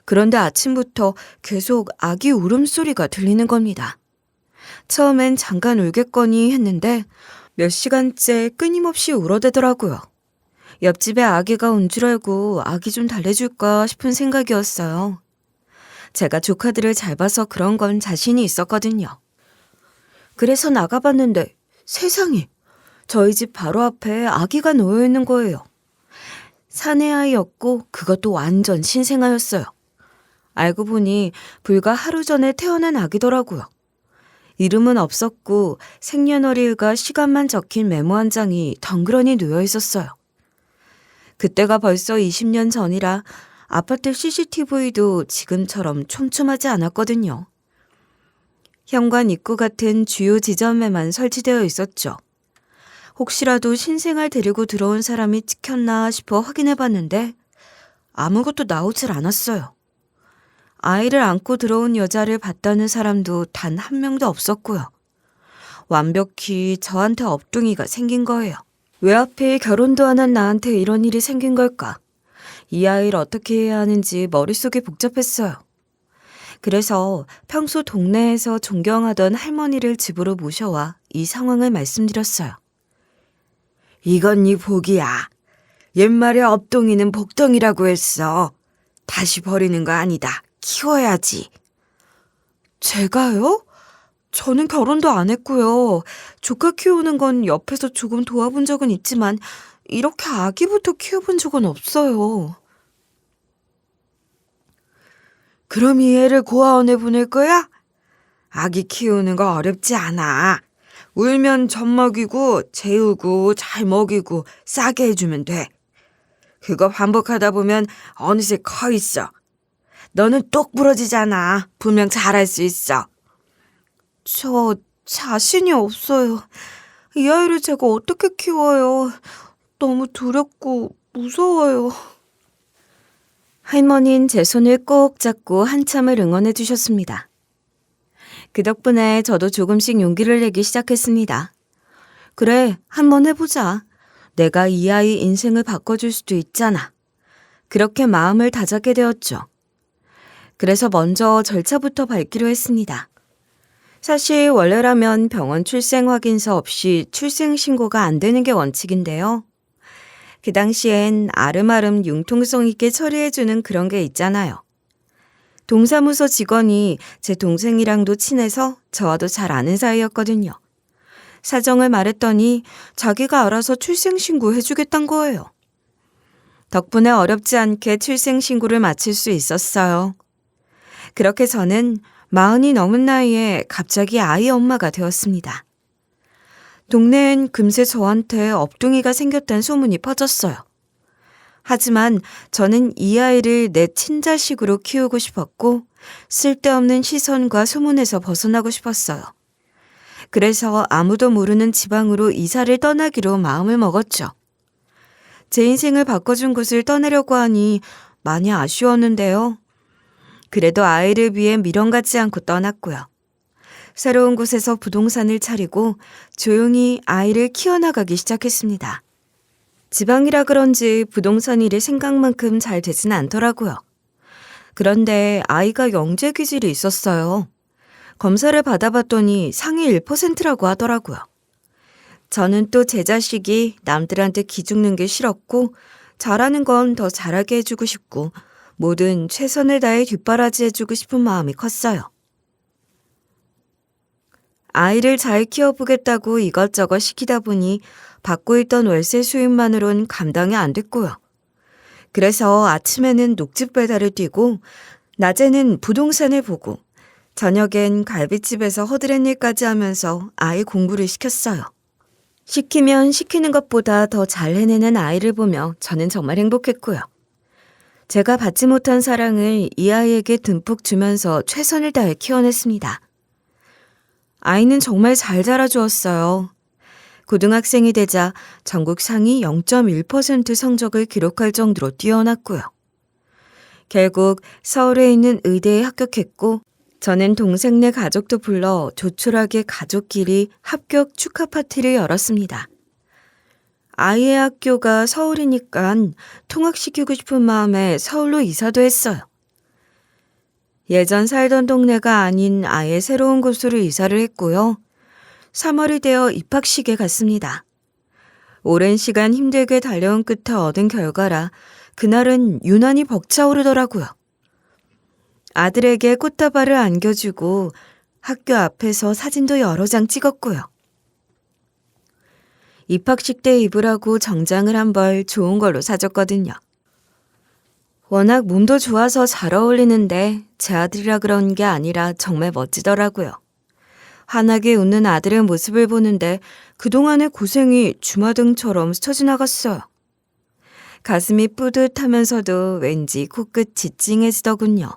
그런데 아침부터 계속 아기 울음소리가 들리는 겁니다. 처음엔 잠깐 울겠거니 했는데 몇 시간째 끊임없이 울어대더라고요. 옆집에 아기가 온 줄 알고 아기 좀 달래줄까 싶은 생각이었어요. 제가 조카들을 잘 봐서 그런 건 자신이 있었거든요. 그래서 나가봤는데 세상에 저희 집 바로 앞에 아기가 놓여 있는 거예요. 사내 아이였고 그것도 완전 신생아였어요. 알고 보니 불과 하루 전에 태어난 아기더라고요. 이름은 없었고 생년월일과 시간만 적힌 메모 한 장이 덩그러니 놓여 있었어요. 그때가 벌써 20년 전이라 아파트 CCTV도 지금처럼 촘촘하지 않았거든요. 현관 입구 같은 주요 지점에만 설치되어 있었죠. 혹시라도 신생아를 데리고 들어온 사람이 찍혔나 싶어 확인해 봤는데 아무것도 나오질 않았어요. 아이를 안고 들어온 여자를 봤다는 사람도 단 한 명도 없었고요. 완벽히 저한테 업둥이가 생긴 거예요. 왜 하필 결혼도 안 한 나한테 이런 일이 생긴 걸까? 이 아이를 어떻게 해야 하는지 머릿속이 복잡했어요. 그래서 평소 동네에서 존경하던 할머니를 집으로 모셔와 이 상황을 말씀드렸어요. 이건 네 복이야. 옛말에 업동이는 복덩이라고 했어. 다시 버리는 거 아니다. 키워야지. 제가요? 저는 결혼도 안 했고요. 조카 키우는 건 옆에서 조금 도와본 적은 있지만 이렇게 아기부터 키워본 적은 없어요. 그럼 이 애를 고아원에 보낼 거야? 아기 키우는 거 어렵지 않아. 울면 젖 먹이고 재우고 잘 먹이고 싸게 해주면 돼. 그거 반복하다 보면 어느새 커 있어. 너는 똑 부러지잖아. 분명 잘할 수 있어. 저 자신이 없어요. 이 아이를 제가 어떻게 키워요? 너무 두렵고 무서워요. 할머니는 제 손을 꼭 잡고 한참을 응원해 주셨습니다. 그 덕분에 저도 조금씩 용기를 내기 시작했습니다. 그래, 한번 해보자. 내가 이 아이 인생을 바꿔줄 수도 있잖아. 그렇게 마음을 다잡게 되었죠. 그래서 먼저 절차부터 밟기로 했습니다. 사실 원래라면 병원 출생 확인서 없이 출생 신고가 안 되는 게 원칙인데요. 그 당시엔 아름아름 융통성 있게 처리해주는 그런 게 있잖아요. 동사무소 직원이 제 동생이랑도 친해서 저와도 잘 아는 사이였거든요. 사정을 말했더니 자기가 알아서 출생신고 해주겠단 거예요. 덕분에 어렵지 않게 출생신고를 마칠 수 있었어요. 그렇게 저는 40이 넘은 나이에 갑자기 아이 엄마가 되었습니다. 동네엔 금세 저한테 업둥이가 생겼다는 소문이 퍼졌어요. 하지만 저는 이 아이를 내 친자식으로 키우고 싶었고 쓸데없는 시선과 소문에서 벗어나고 싶었어요. 그래서 아무도 모르는 지방으로 이사를 떠나기로 마음을 먹었죠. 제 인생을 바꿔준 곳을 떠나려고 하니 많이 아쉬웠는데요. 그래도 아이를 위해 미련 갖지 않고 떠났고요. 새로운 곳에서 부동산을 차리고 조용히 아이를 키워나가기 시작했습니다. 지방이라 그런지 부동산 일이 생각만큼 잘 되진 않더라고요. 그런데 아이가 영재 기질이 있었어요. 검사를 받아봤더니 상위 1%라고 하더라고요. 저는 또 제 자식이 남들한테 기죽는 게 싫었고 잘하는 건 더 잘하게 해주고 싶고 뭐든 최선을 다해 뒷바라지 해주고 싶은 마음이 컸어요. 아이를 잘 키워보겠다고 이것저것 시키다 보니 받고 있던 월세 수입만으론 감당이 안 됐고요. 그래서 아침에는 녹즙 배달을 뛰고 낮에는 부동산을 보고 저녁엔 갈비집에서 허드렛 일까지 하면서 아이 공부를 시켰어요. 시키면 시키는 것보다 더 잘 해내는 아이를 보며 저는 정말 행복했고요. 제가 받지 못한 사랑을 이 아이에게 듬뿍 주면서 최선을 다해 키워냈습니다. 아이는 정말 잘 자라주었어요. 고등학생이 되자 전국 상위 0.1% 성적을 기록할 정도로 뛰어났고요. 결국 서울에 있는 의대에 합격했고 저는 동생네 가족도 불러 조촐하게 가족끼리 합격 축하 파티를 열었습니다. 아이의 학교가 서울이니까 통학시키고 싶은 마음에 서울로 이사도 했어요. 예전 살던 동네가 아닌 아예 새로운 곳으로 이사를 했고요. 3월이 되어 입학식에 갔습니다. 오랜 시간 힘들게 달려온 끝에 얻은 결과라 그날은 유난히 벅차오르더라고요. 아들에게 꽃다발을 안겨주고 학교 앞에서 사진도 여러 장 찍었고요. 입학식 때 입으라고 정장을 한 벌 좋은 걸로 사줬거든요. 워낙 몸도 좋아서 잘 어울리는데 제 아들이라 그런 게 아니라 정말 멋지더라고요. 환하게 웃는 아들의 모습을 보는데 그동안의 고생이 주마등처럼 스쳐 지나갔어요. 가슴이 뿌듯하면서도 왠지 코끝이 찡해지더군요.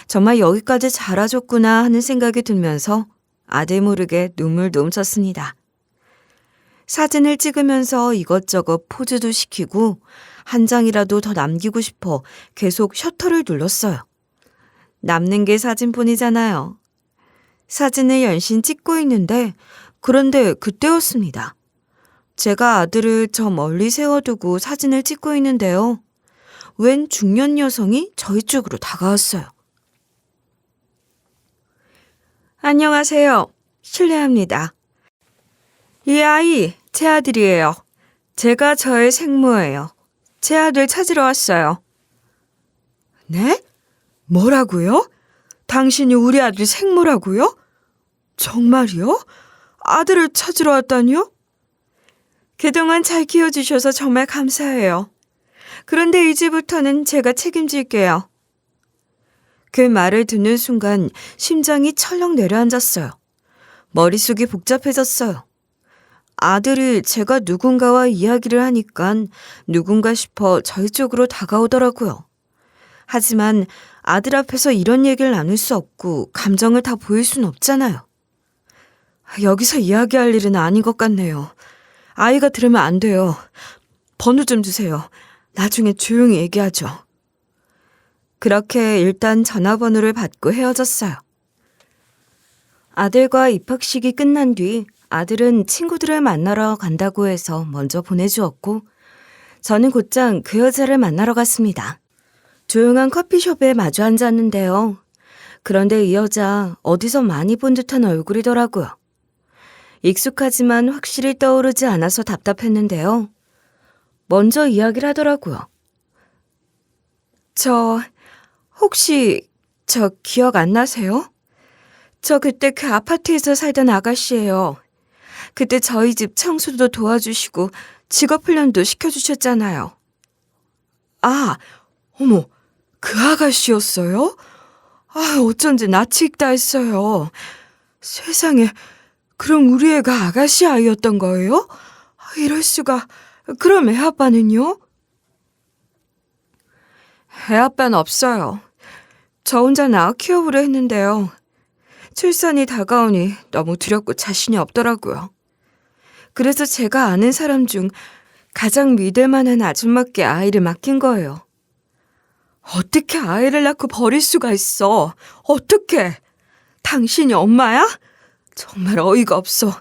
정말 여기까지 자라줬구나 하는 생각이 들면서 아들 모르게 눈물도 훔쳤습니다. 사진을 찍으면서 이것저것 포즈도 시키고 한 장이라도 더 남기고 싶어 계속 셔터를 눌렀어요. 남는 게 사진뿐이잖아요. 사진을 연신 찍고 있는데 그런데 그때였습니다. 제가 아들을 저 멀리 세워두고 사진을 찍고 있는데요. 웬 중년 여성이 저희 쪽으로 다가왔어요. 안녕하세요. 실례합니다. 이 아이 제 아들이에요. 제가 저의 생모예요. 제 아들 찾으러 왔어요. 네? 뭐라고요? 당신이 우리 아들 생모라고요? 정말이요? 아들을 찾으러 왔다니요? 그동안 잘 키워주셔서 정말 감사해요. 그런데 이제부터는 제가 책임질게요. 그 말을 듣는 순간 심장이 철렁 내려앉았어요. 머릿속이 복잡해졌어요. 아들이 제가 누군가와 이야기를 하니까 누군가 싶어 저희 쪽으로 다가오더라고요. 하지만 아들 앞에서 이런 얘기를 나눌 수 없고 감정을 다 보일 순 없잖아요. 여기서 이야기할 일은 아닌 것 같네요. 아이가 들으면 안 돼요. 번호 좀 주세요. 나중에 조용히 얘기하죠. 그렇게 일단 전화번호를 받고 헤어졌어요. 아들과 입학식이 끝난 뒤 아들은 친구들을 만나러 간다고 해서 먼저 보내주었고 저는 곧장 그 여자를 만나러 갔습니다. 조용한 커피숍에 마주 앉았는데요. 그런데 이 여자 어디서 많이 본 듯한 얼굴이더라고요. 익숙하지만 확실히 떠오르지 않아서 답답했는데요. 먼저 이야기를 하더라고요. 혹시 저 기억 안 나세요? 저 그때 그 아파트에서 살던 아가씨예요. 그때 저희 집 청소도 도와주시고 직업훈련도 시켜주셨잖아요. 아, 어머, 그 아가씨였어요? 어쩐지 낯이 익다 했어요. 세상에, 그럼 우리 애가 아가씨 아이였던 거예요? 이럴 수가. 그럼 애 아빠는요? 애 아빠는 없어요. 저 혼자 낳아 키워보려 했는데요. 출산이 다가오니 너무 두렵고 자신이 없더라고요. 그래서 제가 아는 사람 중 가장 믿을 만한 아줌마께 아이를 맡긴 거예요. 어떻게 아이를 낳고 버릴 수가 있어? 어떻게? 당신이 엄마야? 정말 어이가 없어.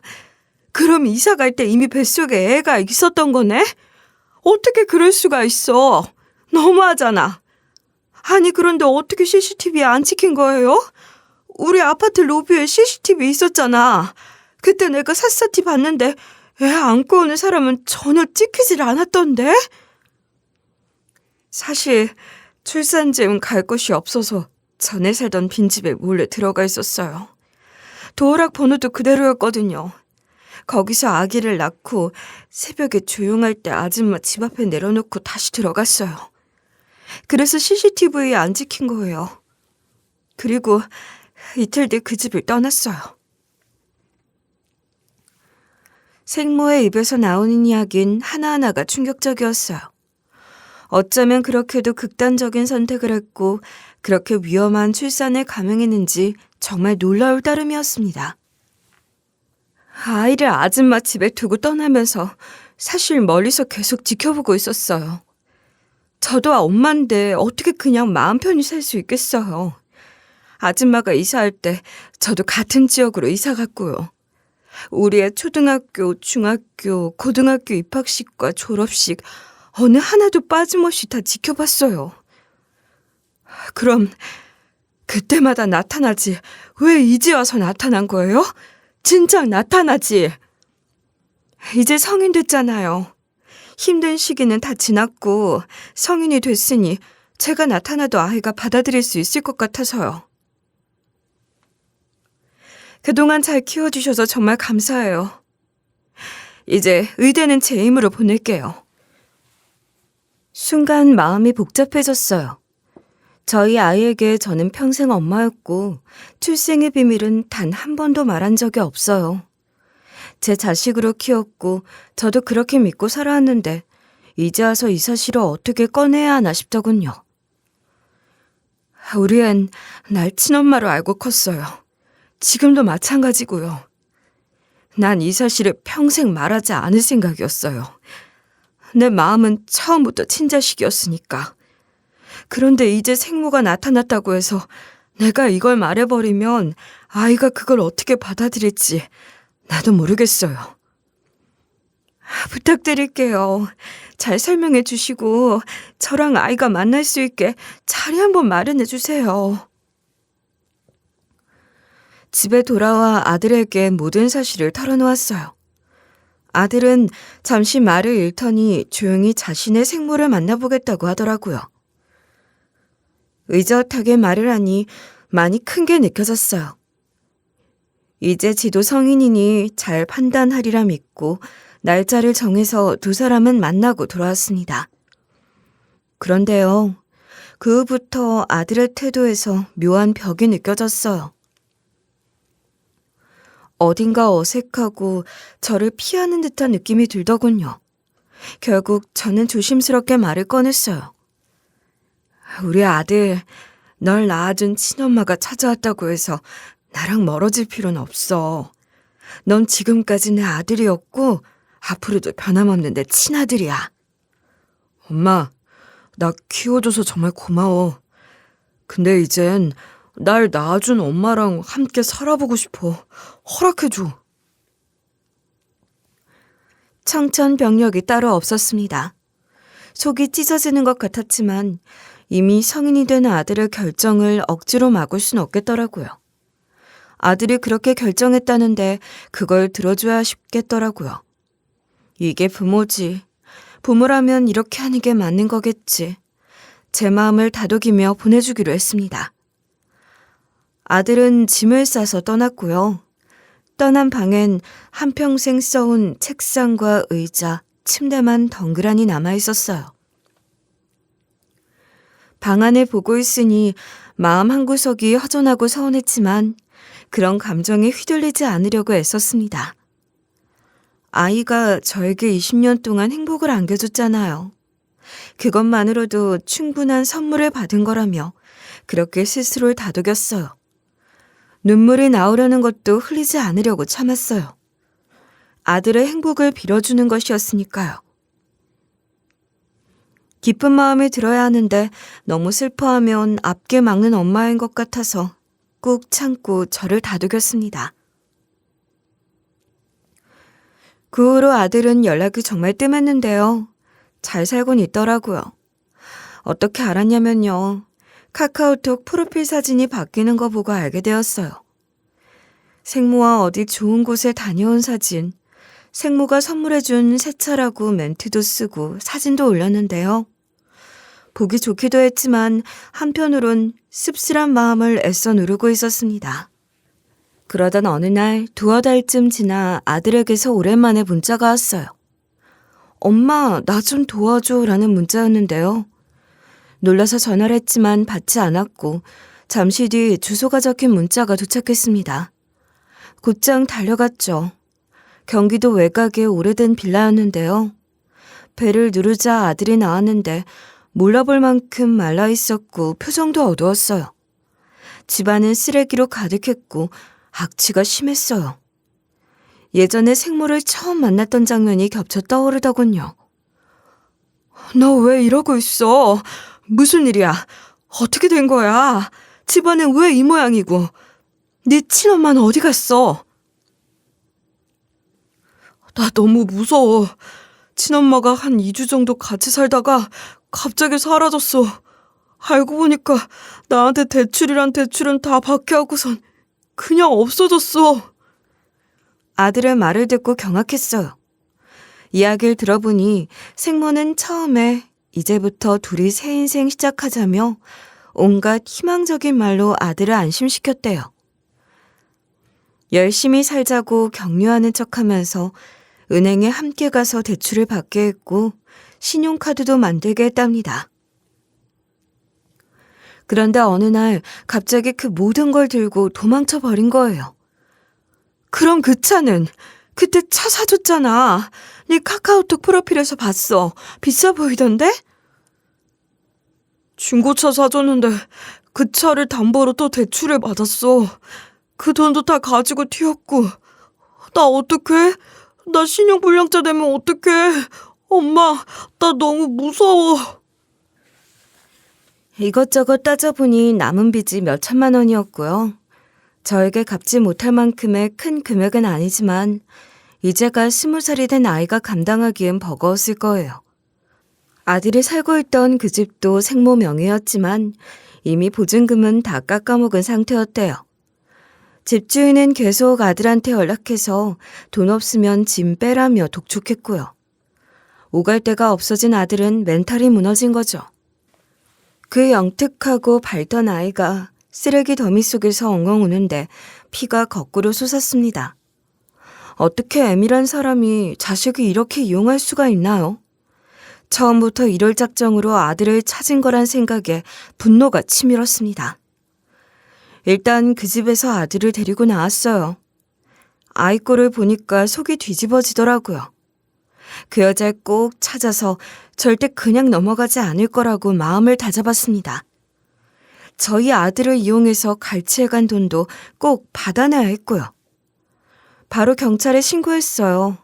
그럼 이사 갈 때 이미 뱃속에 애가 있었던 거네? 어떻게 그럴 수가 있어? 너무하잖아. 아니 그런데 어떻게 CCTV에 안 찍힌 거예요? 우리 아파트 로비에 CCTV 있었잖아. 그때 내가 샅샅이 봤는데 애 안고 오는 사람은 전혀 찍히질 않았던데? 사실 출산증 갈 곳이 없어서 전에 살던 빈집에 몰래 들어가 있었어요. 도어락 번호도 그대로였거든요. 거기서 아기를 낳고 새벽에 조용할 때 아줌마 집 앞에 내려놓고 다시 들어갔어요. 그래서 CCTV에 안 찍힌 거예요. 그리고 이틀 뒤 그 집을 떠났어요. 생모의 입에서 나오는 이야기는 하나하나가 충격적이었어요. 어쩌면 그렇게도 극단적인 선택을 했고 그렇게 위험한 출산을 감행했는지 정말 놀라울 따름이었습니다. 아이를 아줌마 집에 두고 떠나면서 사실 멀리서 계속 지켜보고 있었어요. 저도 엄마인데 어떻게 그냥 마음 편히 살 수 있겠어요. 아줌마가 이사할 때 저도 같은 지역으로 이사 갔고요. 우리의 초등학교, 중학교, 고등학교 입학식과 졸업식 어느 하나도 빠짐없이 다 지켜봤어요. 그럼 그때마다 나타나지 왜 이제 와서 나타난 거예요? 진작 나타나지. 이제 성인 됐잖아요. 힘든 시기는 다 지났고 성인이 됐으니 제가 나타나도 아이가 받아들일 수 있을 것 같아서요. 그동안 잘 키워주셔서 정말 감사해요. 이제 의대는 제 힘으로 보낼게요. 순간 마음이 복잡해졌어요. 저희 아이에게 저는 평생 엄마였고 출생의 비밀은 단 한 번도 말한 적이 없어요. 제 자식으로 키웠고 저도 그렇게 믿고 살아왔는데 이제 와서 이 사실을 어떻게 꺼내야 하나 싶더군요. 우리 앤 날 친엄마로 알고 컸어요. 지금도 마찬가지고요. 난 이 사실을 평생 말하지 않을 생각이었어요. 내 마음은 처음부터 친자식이었으니까. 그런데 이제 생모가 나타났다고 해서 내가 이걸 말해버리면 아이가 그걸 어떻게 받아들일지 나도 모르겠어요. 부탁드릴게요. 잘 설명해 주시고 저랑 아이가 만날 수 있게 자리 한번 마련해 주세요. 집에 돌아와 아들에게 모든 사실을 털어놓았어요. 아들은 잠시 말을 잃더니 조용히 자신의 생모를 만나보겠다고 하더라고요. 의젓하게 말을 하니 많이 큰 게 느껴졌어요. 이제 지도 성인이니 잘 판단하리라 믿고 날짜를 정해서 두 사람은 만나고 돌아왔습니다. 그런데요, 그 후부터 아들의 태도에서 묘한 벽이 느껴졌어요. 어딘가 어색하고 저를 피하는 듯한 느낌이 들더군요. 결국 저는 조심스럽게 말을 꺼냈어요. 우리 아들, 널 낳아준 친엄마가 찾아왔다고 해서 나랑 멀어질 필요는 없어. 넌 지금까지 내 아들이었고 앞으로도 변함없는 내 친아들이야. 엄마, 나 키워줘서 정말 고마워. 근데 이젠 날 낳아준 엄마랑 함께 살아보고 싶어. 허락해줘. 청천벽력이 따로 없었습니다. 속이 찢어지는 것 같았지만 이미 성인이 된 아들의 결정을 억지로 막을 순 없겠더라고요. 아들이 그렇게 결정했다는데 그걸 들어줘야 싶겠더라고요. 이게 부모지. 부모라면 이렇게 하는 게 맞는 거겠지. 제 마음을 다독이며 보내주기로 했습니다. 아들은 짐을 싸서 떠났고요. 떠난 방엔 한평생 써온 책상과 의자, 침대만 덩그러니 남아있었어요. 방 안을 보고 있으니 마음 한구석이 허전하고 서운했지만 그런 감정에 휘둘리지 않으려고 애썼습니다. 아이가 저에게 20년 동안 행복을 안겨줬잖아요. 그것만으로도 충분한 선물을 받은 거라며 그렇게 스스로를 다독였어요. 눈물이 나오려는 것도 흘리지 않으려고 참았어요. 아들의 행복을 빌어주는 것이었으니까요. 기쁜 마음이 들어야 하는데 너무 슬퍼하면 앞길 막는 엄마인 것 같아서 꾹 참고 저를 다독였습니다. 그 후로 아들은 연락이 정말 뜸했는데요. 잘 살곤 있더라고요. 어떻게 알았냐면요. 카카오톡 프로필 사진이 바뀌는 거 보고 알게 되었어요. 생모와 어디 좋은 곳에 다녀온 사진, 생모가 선물해준 새 차라고 멘트도 쓰고 사진도 올렸는데요. 보기 좋기도 했지만 한편으론 씁쓸한 마음을 애써 누르고 있었습니다. 그러던 어느 날 두어 달쯤 지나 아들에게서 오랜만에 문자가 왔어요. 엄마, 나 좀 도와줘 라는 문자였는데요. 놀라서 전화를 했지만 받지 않았고 잠시 뒤 주소가 적힌 문자가 도착했습니다. 곧장 달려갔죠. 경기도 외곽의 오래된 빌라였는데요. 배를 누르자 아들이 나왔는데 몰라볼 만큼 말라 있었고 표정도 어두웠어요. 집안은 쓰레기로 가득했고 악취가 심했어요. 예전에 생모를 처음 만났던 장면이 겹쳐 떠오르더군요. 너 왜 이러고 있어? 무슨 일이야? 어떻게 된 거야? 집안은 왜 이 모양이고? 네 친엄마는 어디 갔어? 나 너무 무서워. 친엄마가 한 2주 정도 같이 살다가 갑자기 사라졌어. 알고 보니까 나한테 대출이란 대출은 다 받게 하고선 그냥 없어졌어. 아들의 말을 듣고 경악했어요. 이야기를 들어보니 생모는 처음에 이제부터 둘이 새 인생 시작하자며 온갖 희망적인 말로 아들을 안심시켰대요. 열심히 살자고 격려하는 척하면서 은행에 함께 가서 대출을 받게 했고 신용카드도 만들게 했답니다. 그런데 어느 날 갑자기 그 모든 걸 들고 도망쳐 버린 거예요. 그럼 그 차는 그때 차 사줬잖아. 네 카카오톡 프로필에서 봤어. 비싸 보이던데? 중고차 사줬는데 그 차를 담보로 또 대출을 받았어. 그 돈도 다 가지고 튀었고. 나 어떡해? 나 신용불량자 되면 어떡해? 엄마, 나 너무 무서워. 이것저것 따져보니 남은 빚이 몇 천만 원이었고요. 저에게 갚지 못할 만큼의 큰 금액은 아니지만 이제가 20살이 된 아이가 감당하기엔 버거웠을 거예요. 아들이 살고 있던 그 집도 생모 명의였지만 이미 보증금은 다 깎아먹은 상태였대요. 집주인은 계속 아들한테 연락해서 돈 없으면 짐 빼라며 독촉했고요. 오갈 데가 없어진 아들은 멘탈이 무너진 거죠. 그 영특하고 밝던 아이가 쓰레기 더미 속에서 엉엉 우는데 피가 거꾸로 솟았습니다. 어떻게 애밀한 사람이 자식을 이렇게 이용할 수가 있나요? 처음부터 이럴 작정으로 아들을 찾은 거란 생각에 분노가 치밀었습니다. 일단 그 집에서 아들을 데리고 나왔어요. 아이 꼴을 보니까 속이 뒤집어지더라고요. 그 여자를 꼭 찾아서 절대 그냥 넘어가지 않을 거라고 마음을 다잡았습니다. 저희 아들을 이용해서 갈취해간 돈도 꼭 받아내야 했고요. 바로 경찰에 신고했어요.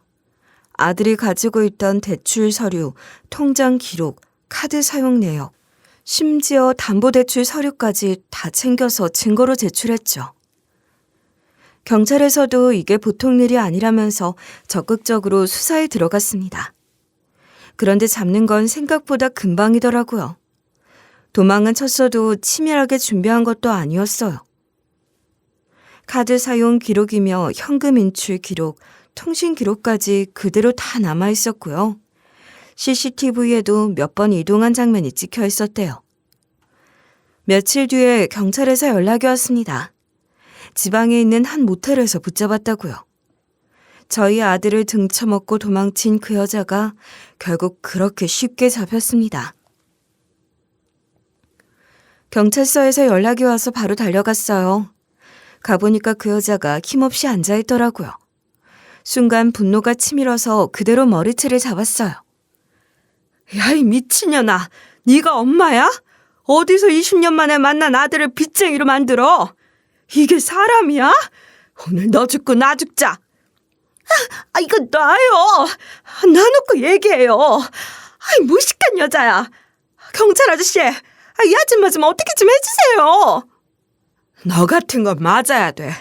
아들이 가지고 있던 대출 서류, 통장 기록, 카드 사용 내역, 심지어 담보대출 서류까지 다 챙겨서 증거로 제출했죠. 경찰에서도 이게 보통 일이 아니라면서 적극적으로 수사에 들어갔습니다. 그런데 잡는 건 생각보다 금방이더라고요. 도망은 쳤어도 치밀하게 준비한 것도 아니었어요. 카드 사용 기록이며 현금 인출 기록, 통신 기록까지 그대로 다 남아 있었고요. CCTV에도 몇 번 이동한 장면이 찍혀 있었대요. 며칠 뒤에 경찰에서 연락이 왔습니다. 지방에 있는 한 모텔에서 붙잡았다고요. 저희 아들을 등쳐먹고 도망친 그 여자가 결국 그렇게 쉽게 잡혔습니다. 경찰서에서 연락이 와서 바로 달려갔어요. 가보니까 그 여자가 힘없이 앉아있더라고요. 순간 분노가 치밀어서 그대로 머리채를 잡았어요. 야, 이 미친년아! 네가 엄마야? 어디서 20년 만에 만난 아들을 빚쟁이로 만들어? 이게 사람이야? 오늘 너 죽고 나 죽자. 이거 놔요. 놔놓고 얘기해요. 무식한 여자야. 경찰 아저씨, 이 아줌마 좀 어떻게 좀 해주세요. 너 같은 건 맞아야 돼.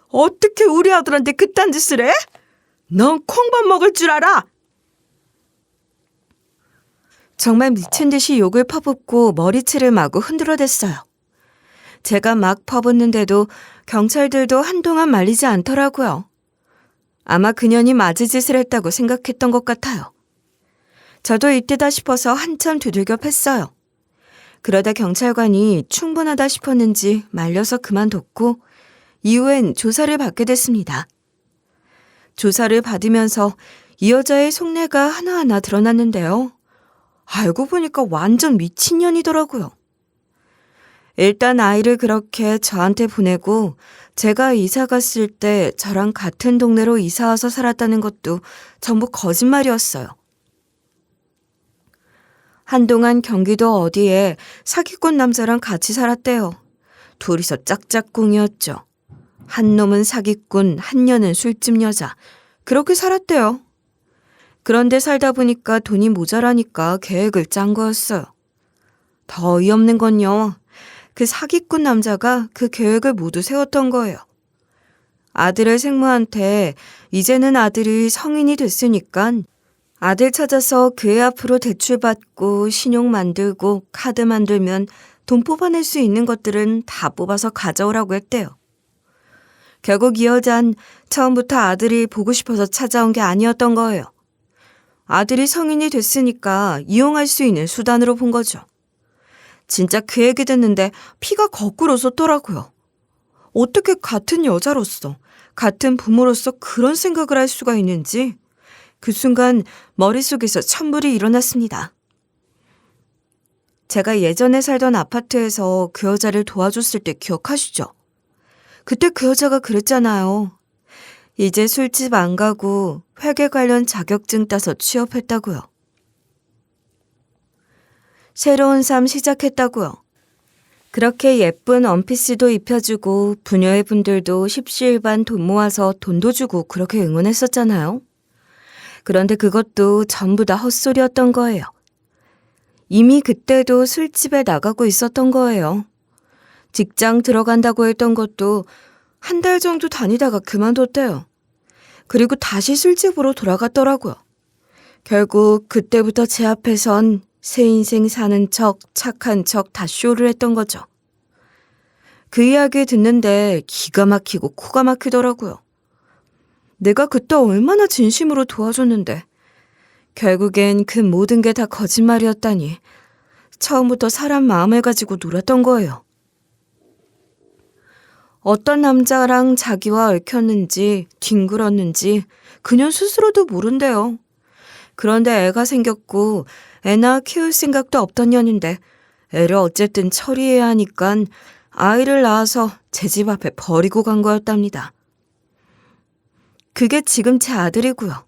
어떻게 우리 아들한테 그딴 짓을 해? 넌 콩밥 먹을 줄 알아? 정말 미친 듯이 욕을 퍼붓고 머리채를 마구 흔들어댔어요. 제가 막 퍼붓는데도 경찰들도 한동안 말리지 않더라고요. 아마 그년이 맞을 짓을 했다고 생각했던 것 같아요. 저도 이때다 싶어서 한참 두들겨 팼어요. 그러다 경찰관이 충분하다 싶었는지 말려서 그만뒀고 이후엔 조사를 받게 됐습니다. 조사를 받으면서 이 여자의 속내가 하나하나 드러났는데요. 알고 보니까 완전 미친년이더라고요. 일단 아이를 그렇게 저한테 보내고 제가 이사 갔을 때 저랑 같은 동네로 이사 와서 살았다는 것도 전부 거짓말이었어요. 한동안 경기도 어디에 사기꾼 남자랑 같이 살았대요. 둘이서 짝짝꿍이었죠. 한 놈은 사기꾼, 한 년은 술집 여자. 그렇게 살았대요. 그런데 살다 보니까 돈이 모자라니까 계획을 짠 거였어요. 더 어이없는 건요. 그 사기꾼 남자가 그 계획을 모두 세웠던 거예요. 아들을 생모한테 이제는 아들이 성인이 됐으니까 아들 찾아서 그 애 앞으로 대출받고 신용 만들고 카드 만들면 돈 뽑아낼 수 있는 것들은 다 뽑아서 가져오라고 했대요. 결국 이 여잔 처음부터 아들이 보고 싶어서 찾아온 게 아니었던 거예요. 아들이 성인이 됐으니까 이용할 수 있는 수단으로 본 거죠. 진짜 그 얘기 듣는데 피가 거꾸로 솟더라고요. 어떻게 같은 여자로서, 같은 부모로서 그런 생각을 할 수가 있는지 그 순간 머릿속에서 천불이 일어났습니다. 제가 예전에 살던 아파트에서 그 여자를 도와줬을 때 기억하시죠? 그때 그 여자가 그랬잖아요. 이제 술집 안 가고 회계 관련 자격증 따서 취업했다고요. 새로운 삶 시작했다고요. 그렇게 예쁜 원피스도 입혀주고 부녀의 분들도 십시일반 돈 모아서 돈도 주고 그렇게 응원했었잖아요. 그런데 그것도 전부 다 헛소리였던 거예요. 이미 그때도 술집에 나가고 있었던 거예요. 직장 들어간다고 했던 것도 한 달 정도 다니다가 그만뒀대요. 그리고 다시 술집으로 돌아갔더라고요. 결국 그때부터 제 앞에선 새 인생 사는 척, 착한 척 다 쇼를 했던 거죠. 그 이야기 듣는데 기가 막히고 코가 막히더라고요. 내가 그때 얼마나 진심으로 도와줬는데 결국엔 그 모든 게 다 거짓말이었다니 처음부터 사람 마음을 가지고 놀았던 거예요. 어떤 남자랑 자기와 얽혔는지 뒹굴었는지 그녀 스스로도 모른대요. 그런데 애가 생겼고 애 낳아 키울 생각도 없던 년인데 애를 어쨌든 처리해야 하니까 아이를 낳아서 제 집 앞에 버리고 간 거였답니다. 그게 지금 제 아들이고요.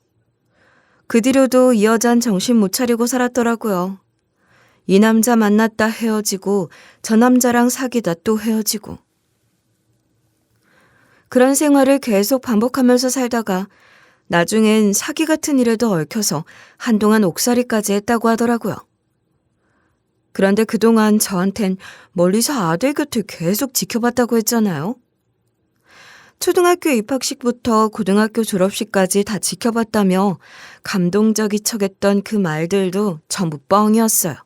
그 뒤로도 이 여잔 정신 못 차리고 살았더라고요. 이 남자 만났다 헤어지고 저 남자랑 사귀다 또 헤어지고. 그런 생활을 계속 반복하면서 살다가 나중엔 사기 같은 일에도 얽혀서 한동안 옥살이까지 했다고 하더라고요. 그런데 그동안 저한텐 멀리서 아들 곁을 계속 지켜봤다고 했잖아요. 초등학교 입학식부터 고등학교 졸업식까지 다 지켜봤다며 감동적이 척했던 그 말들도 전부 뻥이었어요.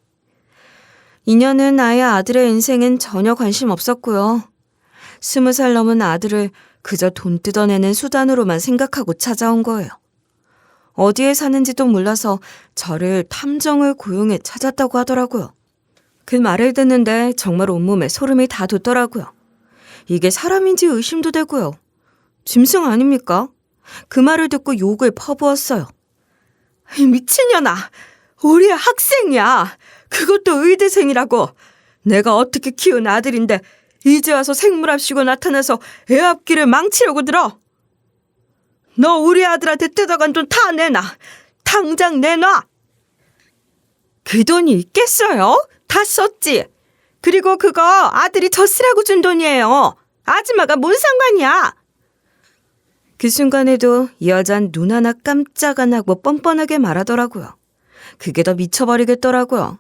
인연은 아예 아들의 인생엔 전혀 관심 없었고요. 20살 넘은 아들을 그저 돈 뜯어내는 수단으로만 생각하고 찾아온 거예요. 어디에 사는지도 몰라서 저를 탐정을 고용해 찾았다고 하더라고요. 그 말을 듣는데 정말 온몸에 소름이 다 돋더라고요. 이게 사람인지 의심도 되고요. 짐승 아닙니까? 그 말을 듣고 욕을 퍼부었어요. 이 미친년아! 우리 학생이야! 그것도 의대생이라고! 내가 어떻게 키운 아들인데 이제 와서 생물합시고 나타나서 애 앞길을 망치려고 들어! 너 우리 아들한테 뜯어간 돈 다 내놔! 당장 내놔! 그 돈이 있겠어요? 다 썼지? 그리고 그거 아들이 저 쓰라고 준 돈이에요. 아줌마가 뭔 상관이야? 그 순간에도 이 여잔 눈 하나 깜짝 안 하고 뻔뻔하게 말하더라고요. 그게 더 미쳐버리겠더라고요.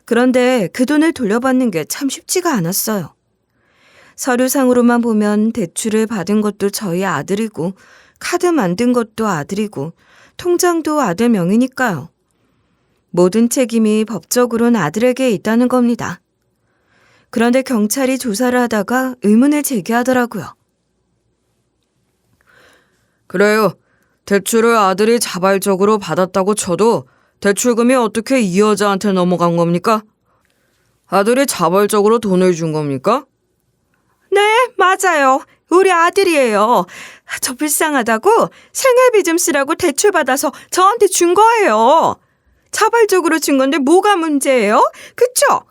그런데 그 돈을 돌려받는 게 참 쉽지가 않았어요. 서류상으로만 보면 대출을 받은 것도 저희 아들이고 카드 만든 것도 아들이고 통장도 아들 명의니까요. 모든 책임이 법적으로는 아들에게 있다는 겁니다. 그런데 경찰이 조사를 하다가 의문을 제기하더라고요. 그래요. 대출을 아들이 자발적으로 받았다고 쳐도 대출금이 어떻게 이 여자한테 넘어간 겁니까? 아들이 자발적으로 돈을 준 겁니까? 네, 맞아요. 우리 아들이에요. 저 불쌍하다고 생활비 좀 쓰라고 대출받아서 저한테 준 거예요. 자발적으로 준 건데 뭐가 문제예요? 그쵸?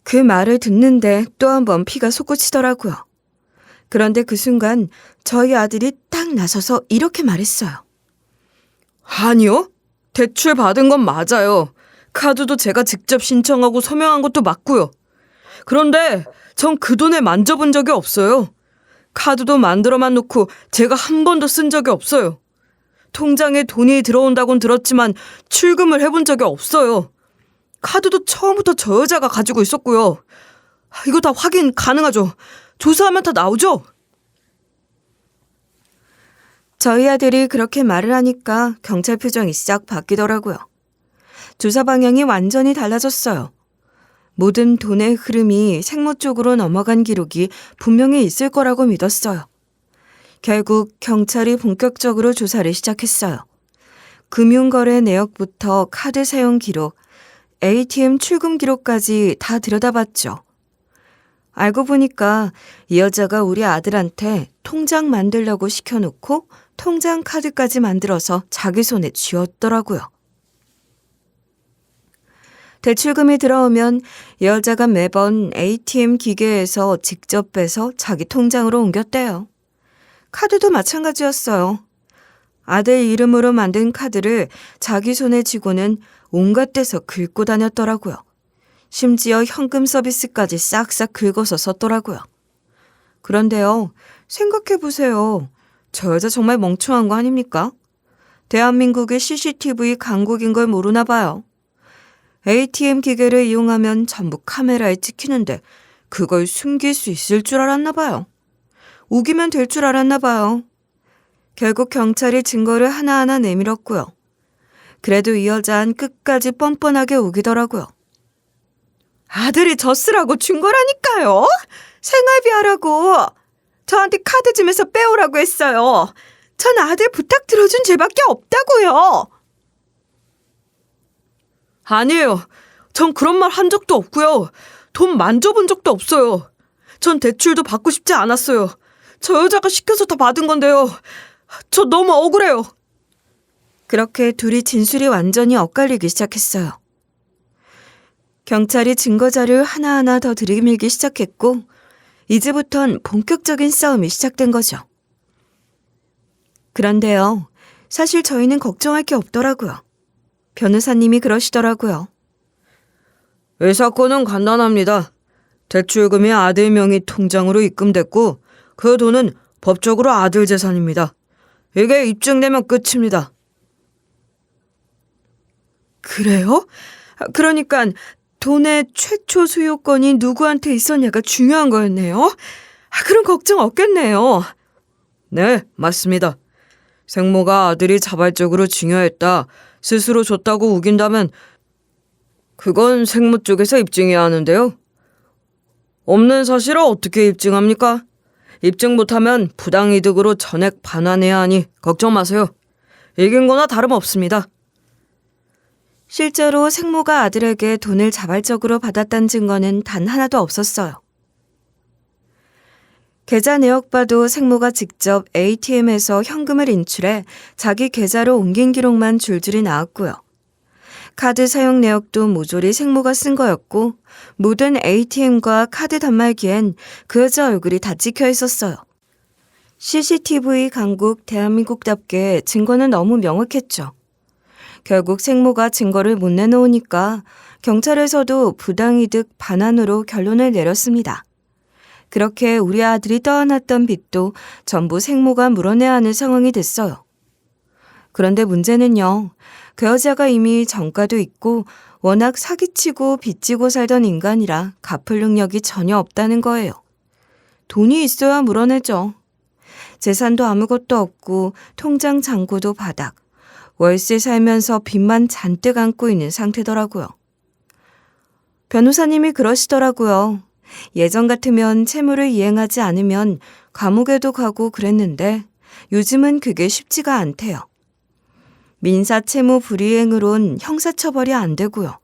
그 말을 듣는데 또 한 번 피가 솟구치더라고요. 그런데 그 순간 저희 아들이 딱 나서서 이렇게 말했어요. 아니요. 대출 받은 건 맞아요. 카드도 제가 직접 신청하고 서명한 것도 맞고요. 그런데 전 그 돈을 만져본 적이 없어요. 카드도 만들어만 놓고 제가 한 번도 쓴 적이 없어요. 통장에 돈이 들어온다곤 들었지만 출금을 해본 적이 없어요. 카드도 처음부터 저 여자가 가지고 있었고요. 이거 다 확인 가능하죠? 조사하면 다 나오죠? 저희 아들이 그렇게 말을 하니까 경찰 표정이 싹 바뀌더라고요. 조사 방향이 완전히 달라졌어요. 모든 돈의 흐름이 생모 쪽으로 넘어간 기록이 분명히 있을 거라고 믿었어요. 결국 경찰이 본격적으로 조사를 시작했어요. 금융거래 내역부터 카드 사용 기록, ATM 출금 기록까지 다 들여다봤죠. 알고 보니까 이 여자가 우리 아들한테 통장 만들려고 시켜놓고 통장 카드까지 만들어서 자기 손에 쥐었더라고요. 대출금이 들어오면 이 여자가 매번 ATM 기계에서 직접 빼서 자기 통장으로 옮겼대요. 카드도 마찬가지였어요. 아들 이름으로 만든 카드를 자기 손에 쥐고는 온갖 데서 긁고 다녔더라고요. 심지어 현금 서비스까지 싹싹 긁어서 썼더라고요. 그런데요, 생각해보세요. 저 여자 정말 멍청한 거 아닙니까? 대한민국의 CCTV 강국인 걸 모르나 봐요. ATM 기계를 이용하면 전부 카메라에 찍히는데 그걸 숨길 수 있을 줄 알았나 봐요. 우기면 될 줄 알았나 봐요. 결국 경찰이 증거를 하나하나 내밀었고요. 그래도 이 여자는 끝까지 뻔뻔하게 우기더라고요. 아들이 졌으라고 준 거라니까요. 생활비 하라고. 저한테 카드 좀 해서 빼오라고 했어요. 전 아들 부탁 들어준 죄밖에 없다고요. 아니에요. 전 그런 말 한 적도 없고요. 돈 만져본 적도 없어요. 전 대출도 받고 싶지 않았어요. 저 여자가 시켜서 다 받은 건데요. 저 너무 억울해요. 그렇게 둘이 진술이 완전히 엇갈리기 시작했어요. 경찰이 증거자료를 하나하나 더 들이밀기 시작했고 이제부턴 본격적인 싸움이 시작된 거죠. 그런데요, 사실 저희는 걱정할 게 없더라고요. 변호사님이 그러시더라고요. 이 사건은 간단합니다. 대출금이 아들 명의 통장으로 입금됐고 그 돈은 법적으로 아들 재산입니다. 이게 입증되면 끝입니다. 그래요? 그러니까 돈의 최초 소유권이 누구한테 있었냐가 중요한 거였네요. 그럼 걱정 없겠네요. 네, 맞습니다. 생모가 아들이 자발적으로 증여했다, 스스로 줬다고 우긴다면 그건 생모 쪽에서 입증해야 하는데요. 없는 사실을 어떻게 입증합니까? 입증 못하면 부당이득으로 전액 반환해야 하니 걱정 마세요. 이긴 거나 다름없습니다. 실제로 생모가 아들에게 돈을 자발적으로 받았다는 증거는 단 하나도 없었어요. 계좌 내역 봐도 생모가 직접 ATM에서 현금을 인출해 자기 계좌로 옮긴 기록만 줄줄이 나왔고요. 카드 사용 내역도 모조리 생모가 쓴 거였고 모든 ATM과 카드 단말기엔 그 여자 얼굴이 다 찍혀 있었어요. CCTV 강국 대한민국답게 증거는 너무 명확했죠. 결국 생모가 증거를 못 내놓으니까 경찰에서도 부당이득 반환으로 결론을 내렸습니다. 그렇게 우리 아들이 떠안았던 빚도 전부 생모가 물어내야 하는 상황이 됐어요. 그런데 문제는요, 그 여자가 이미 전과도 있고 워낙 사기치고 빚지고 살던 인간이라 갚을 능력이 전혀 없다는 거예요. 돈이 있어야 물어내죠. 재산도 아무것도 없고 통장 잔고도 바닥. 월세 살면서 빚만 잔뜩 안고 있는 상태더라고요. 변호사님이 그러시더라고요. 예전 같으면 채무를 이행하지 않으면 감옥에도 가고 그랬는데 요즘은 그게 쉽지가 않대요. 민사 채무 불이행으론 형사처벌이 안 되고요.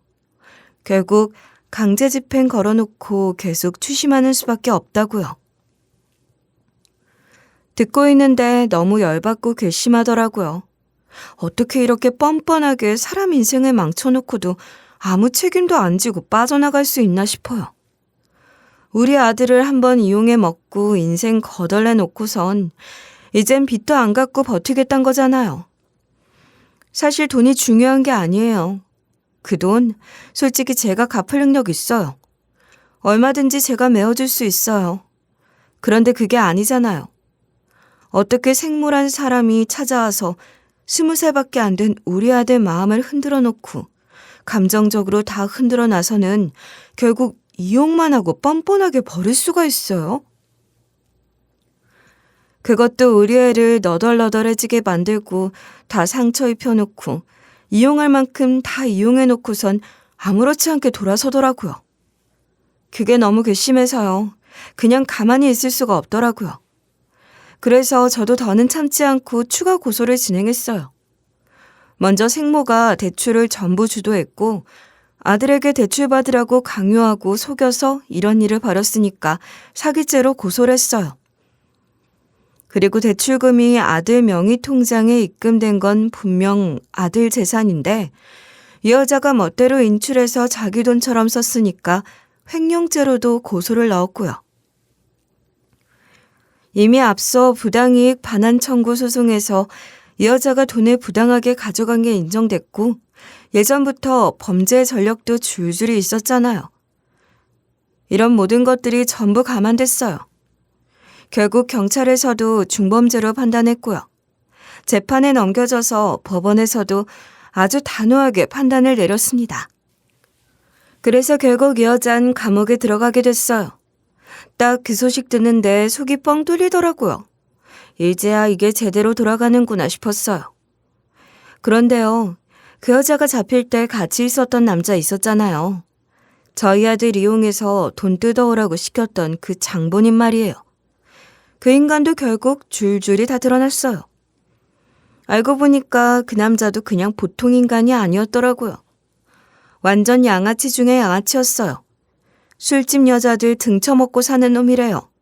결국 강제 집행 걸어놓고 계속 추심하는 수밖에 없다고요. 듣고 있는데 너무 열받고 괘씸하더라고요. 어떻게 이렇게 뻔뻔하게 사람 인생을 망쳐놓고도 아무 책임도 안 지고 빠져나갈 수 있나 싶어요. 우리 아들을 한번 이용해 먹고 인생 거덜내 놓고선 이젠 빚도 안 갚고 버티겠단 거잖아요. 사실 돈이 중요한 게 아니에요. 그 돈 솔직히 제가 갚을 능력 있어요. 얼마든지 제가 메워줄 수 있어요. 그런데 그게 아니잖아요. 어떻게 생모란 사람이 찾아와서 20살밖에 안 된 우리 아들 마음을 흔들어 놓고 감정적으로 다 흔들어 나서는 결국 이용만 하고 뻔뻔하게 버릴 수가 있어요? 그것도 우리 애를 너덜너덜해지게 만들고 다 상처 입혀놓고 이용할 만큼 다 이용해놓고선 아무렇지 않게 돌아서더라고요. 그게 너무 괘씸해서요. 그냥 가만히 있을 수가 없더라고요. 그래서 저도 더는 참지 않고 추가 고소를 진행했어요. 먼저 생모가 대출을 전부 주도했고 아들에게 대출 받으라고 강요하고 속여서 이런 일을 벌였으니까 사기죄로 고소를 했어요. 그리고 대출금이 아들 명의 통장에 입금된 건 분명 아들 재산인데 이 여자가 멋대로 인출해서 자기 돈처럼 썼으니까 횡령죄로도 고소를 넣었고요. 이미 앞서 부당이익 반환 청구 소송에서 이 여자가 돈을 부당하게 가져간 게 인정됐고 예전부터 범죄 전력도 줄줄이 있었잖아요. 이런 모든 것들이 전부 감안됐어요. 결국 경찰에서도 중범죄로 판단했고요. 재판에 넘겨져서 법원에서도 아주 단호하게 판단을 내렸습니다. 그래서 결국 이 여자는 감옥에 들어가게 됐어요. 딱 그 소식 듣는데 속이 뻥 뚫리더라고요. 이제야 이게 제대로 돌아가는구나 싶었어요. 그런데요, 그 여자가 잡힐 때 같이 있었던 남자 있었잖아요. 저희 아들 이용해서 돈 뜯어오라고 시켰던 그 장본인 말이에요. 그 인간도 결국 줄줄이 다 드러났어요. 알고 보니까 그 남자도 그냥 보통 인간이 아니었더라고요. 완전 양아치 중에 양아치였어요. 술집 여자들 등쳐먹고 사는 놈이래요.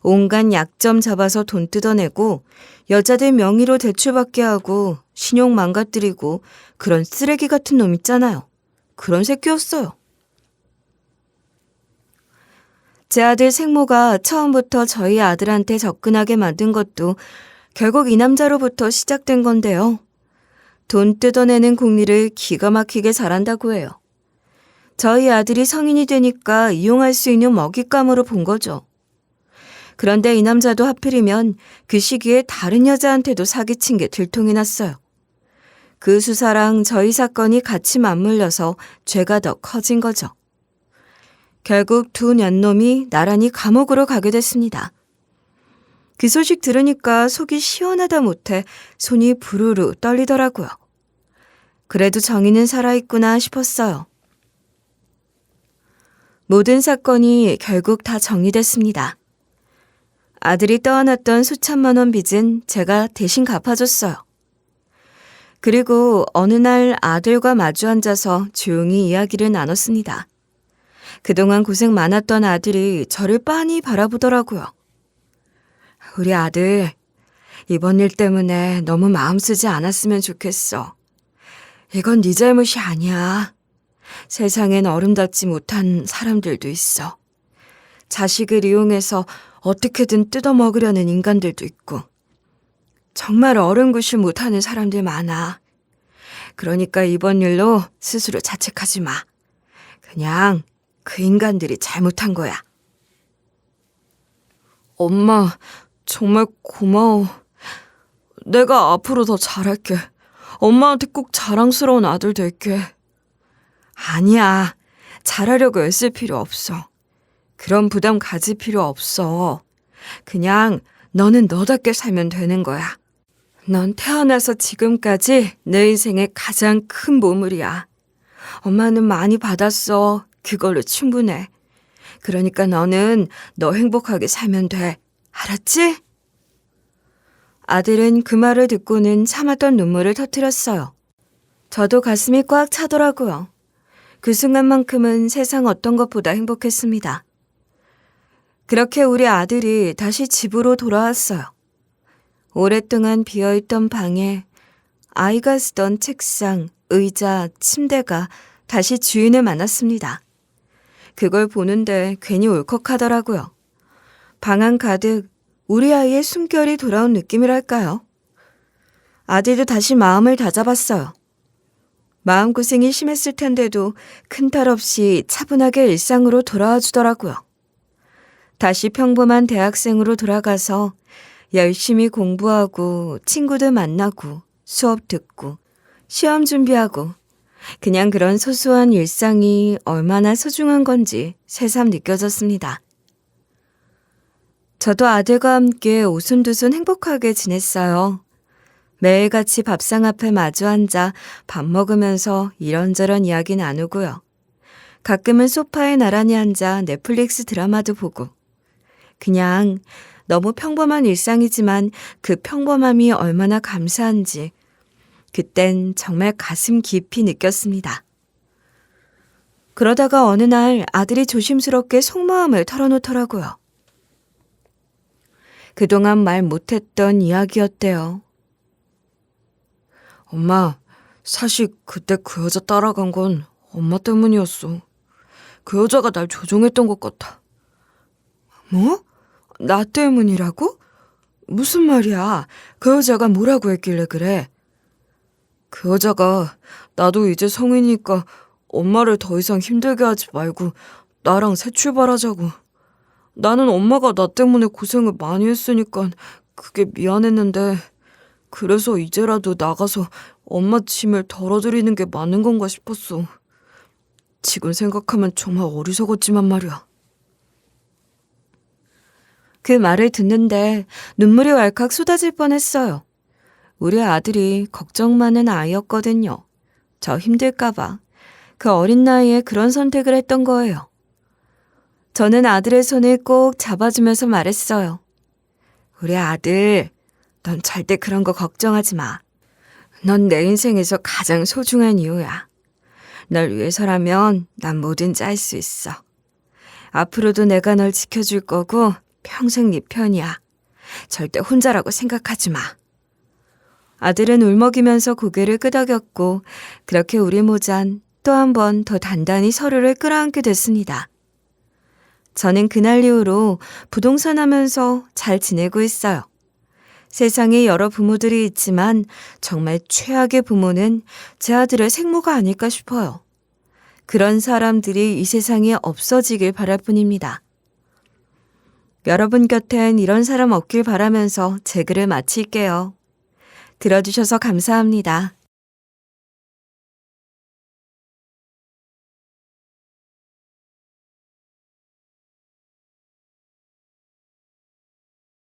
온갖 약점 잡아서 돈 뜯어내고 여자들 명의로 대출받게 하고 신용 망가뜨리고 그런 쓰레기 같은 놈 있잖아요. 그런 새끼였어요. 제 아들 생모가 처음부터 저희 아들한테 접근하게 만든 것도 결국 이 남자로부터 시작된 건데요. 돈 뜯어내는 궁리를 기가 막히게 잘한다고 해요. 저희 아들이 성인이 되니까 이용할 수 있는 먹잇감으로 본 거죠. 그런데 이 남자도 하필이면 그 시기에 다른 여자한테도 사기친 게 들통이 났어요. 그 수사랑 저희 사건이 같이 맞물려서 죄가 더 커진 거죠. 결국 두 년놈이 나란히 감옥으로 가게 됐습니다. 그 소식 들으니까 속이 시원하다 못해 손이 부르르 떨리더라고요. 그래도 정의는 살아있구나 싶었어요. 모든 사건이 결국 다 정리됐습니다. 아들이 떠안았던 수천만 원 빚은 제가 대신 갚아줬어요. 그리고 어느 날 아들과 마주 앉아서 조용히 이야기를 나눴습니다. 그동안 고생 많았던 아들이 저를 빤히 바라보더라고요. 우리 아들, 이번 일 때문에 너무 마음 쓰지 않았으면 좋겠어. 이건 네 잘못이 아니야. 세상엔 어른답지 못한 사람들도 있어. 자식을 이용해서 어떻게든 뜯어먹으려는 인간들도 있고. 정말 어른구실 못하는 사람들 많아. 그러니까 이번 일로 스스로 자책하지 마. 그냥 그 인간들이 잘못한 거야. 엄마, 정말 고마워. 내가 앞으로 더 잘할게. 엄마한테 꼭 자랑스러운 아들 될게. 아니야. 잘하려고 애쓸 필요 없어. 그런 부담 가질 필요 없어. 그냥 너는 너답게 살면 되는 거야. 넌 태어나서 지금까지 내 인생의 가장 큰 보물이야. 엄마는 많이 받았어. 그걸로 충분해. 그러니까 너는 너 행복하게 살면 돼. 알았지? 아들은 그 말을 듣고는 참았던 눈물을 터뜨렸어요. 저도 가슴이 꽉 차더라고요. 그 순간만큼은 세상 어떤 것보다 행복했습니다. 그렇게 우리 아들이 다시 집으로 돌아왔어요. 오랫동안 비어있던 방에 아이가 쓰던 책상, 의자, 침대가 다시 주인을 만났습니다. 그걸 보는데 괜히 울컥하더라고요. 방 안 가득 우리 아이의 숨결이 돌아온 느낌이랄까요? 아들도 다시 마음을 다잡았어요. 마음고생이 심했을 텐데도 큰 탈 없이 차분하게 일상으로 돌아와 주더라고요. 다시 평범한 대학생으로 돌아가서 열심히 공부하고 친구들 만나고 수업 듣고 시험 준비하고 그냥 그런 소소한 일상이 얼마나 소중한 건지 새삼 느껴졌습니다. 저도 아들과 함께 오순도순 행복하게 지냈어요. 매일같이 밥상 앞에 마주 앉아 밥 먹으면서 이런저런 이야기 나누고요. 가끔은 소파에 나란히 앉아 넷플릭스 드라마도 보고 그냥 너무 평범한 일상이지만 그 평범함이 얼마나 감사한지 그땐 정말 가슴 깊이 느꼈습니다. 그러다가 어느 날 아들이 조심스럽게 속마음을 털어놓더라고요. 그동안 말 못했던 이야기였대요. 엄마, 사실 그때 그 여자 따라간 건 엄마 때문이었어. 그 여자가 날 조종했던 것 같아. 뭐? 나 때문이라고? 무슨 말이야? 그 여자가 뭐라고 했길래 그래? 그 여자가 나도 이제 성인이니까 엄마를 더 이상 힘들게 하지 말고 나랑 새 출발하자고. 나는 엄마가 나 때문에 고생을 많이 했으니까 그게 미안했는데 그래서 이제라도 나가서 엄마 짐을 덜어드리는 게 맞는 건가 싶었어. 지금 생각하면 정말 어리석었지만 말이야. 그 말을 듣는데 눈물이 왈칵 쏟아질 뻔했어요. 우리 아들이 걱정 많은 아이였거든요. 저 힘들까봐 그 어린 나이에 그런 선택을 했던 거예요. 저는 아들의 손을 꼭 잡아주면서 말했어요. 우리 아들, 넌 절대 그런 거 걱정하지 마. 넌 내 인생에서 가장 소중한 이유야. 널 위해서라면 난 뭐든지 할 수 있어. 앞으로도 내가 널 지켜줄 거고 평생 네 편이야. 절대 혼자라고 생각하지 마. 아들은 울먹이면서 고개를 끄덕였고 그렇게 우리 모잔 또 한 번 더 단단히 서로를 끌어안게 됐습니다. 저는 그날 이후로 부동산 하면서 잘 지내고 있어요. 세상에 여러 부모들이 있지만 정말 최악의 부모는 제 아들의 생모가 아닐까 싶어요. 그런 사람들이 이 세상에 없어지길 바랄 뿐입니다. 여러분 곁엔 이런 사람 없길 바라면서 제 글을 마칠게요. 들어주셔서 감사합니다.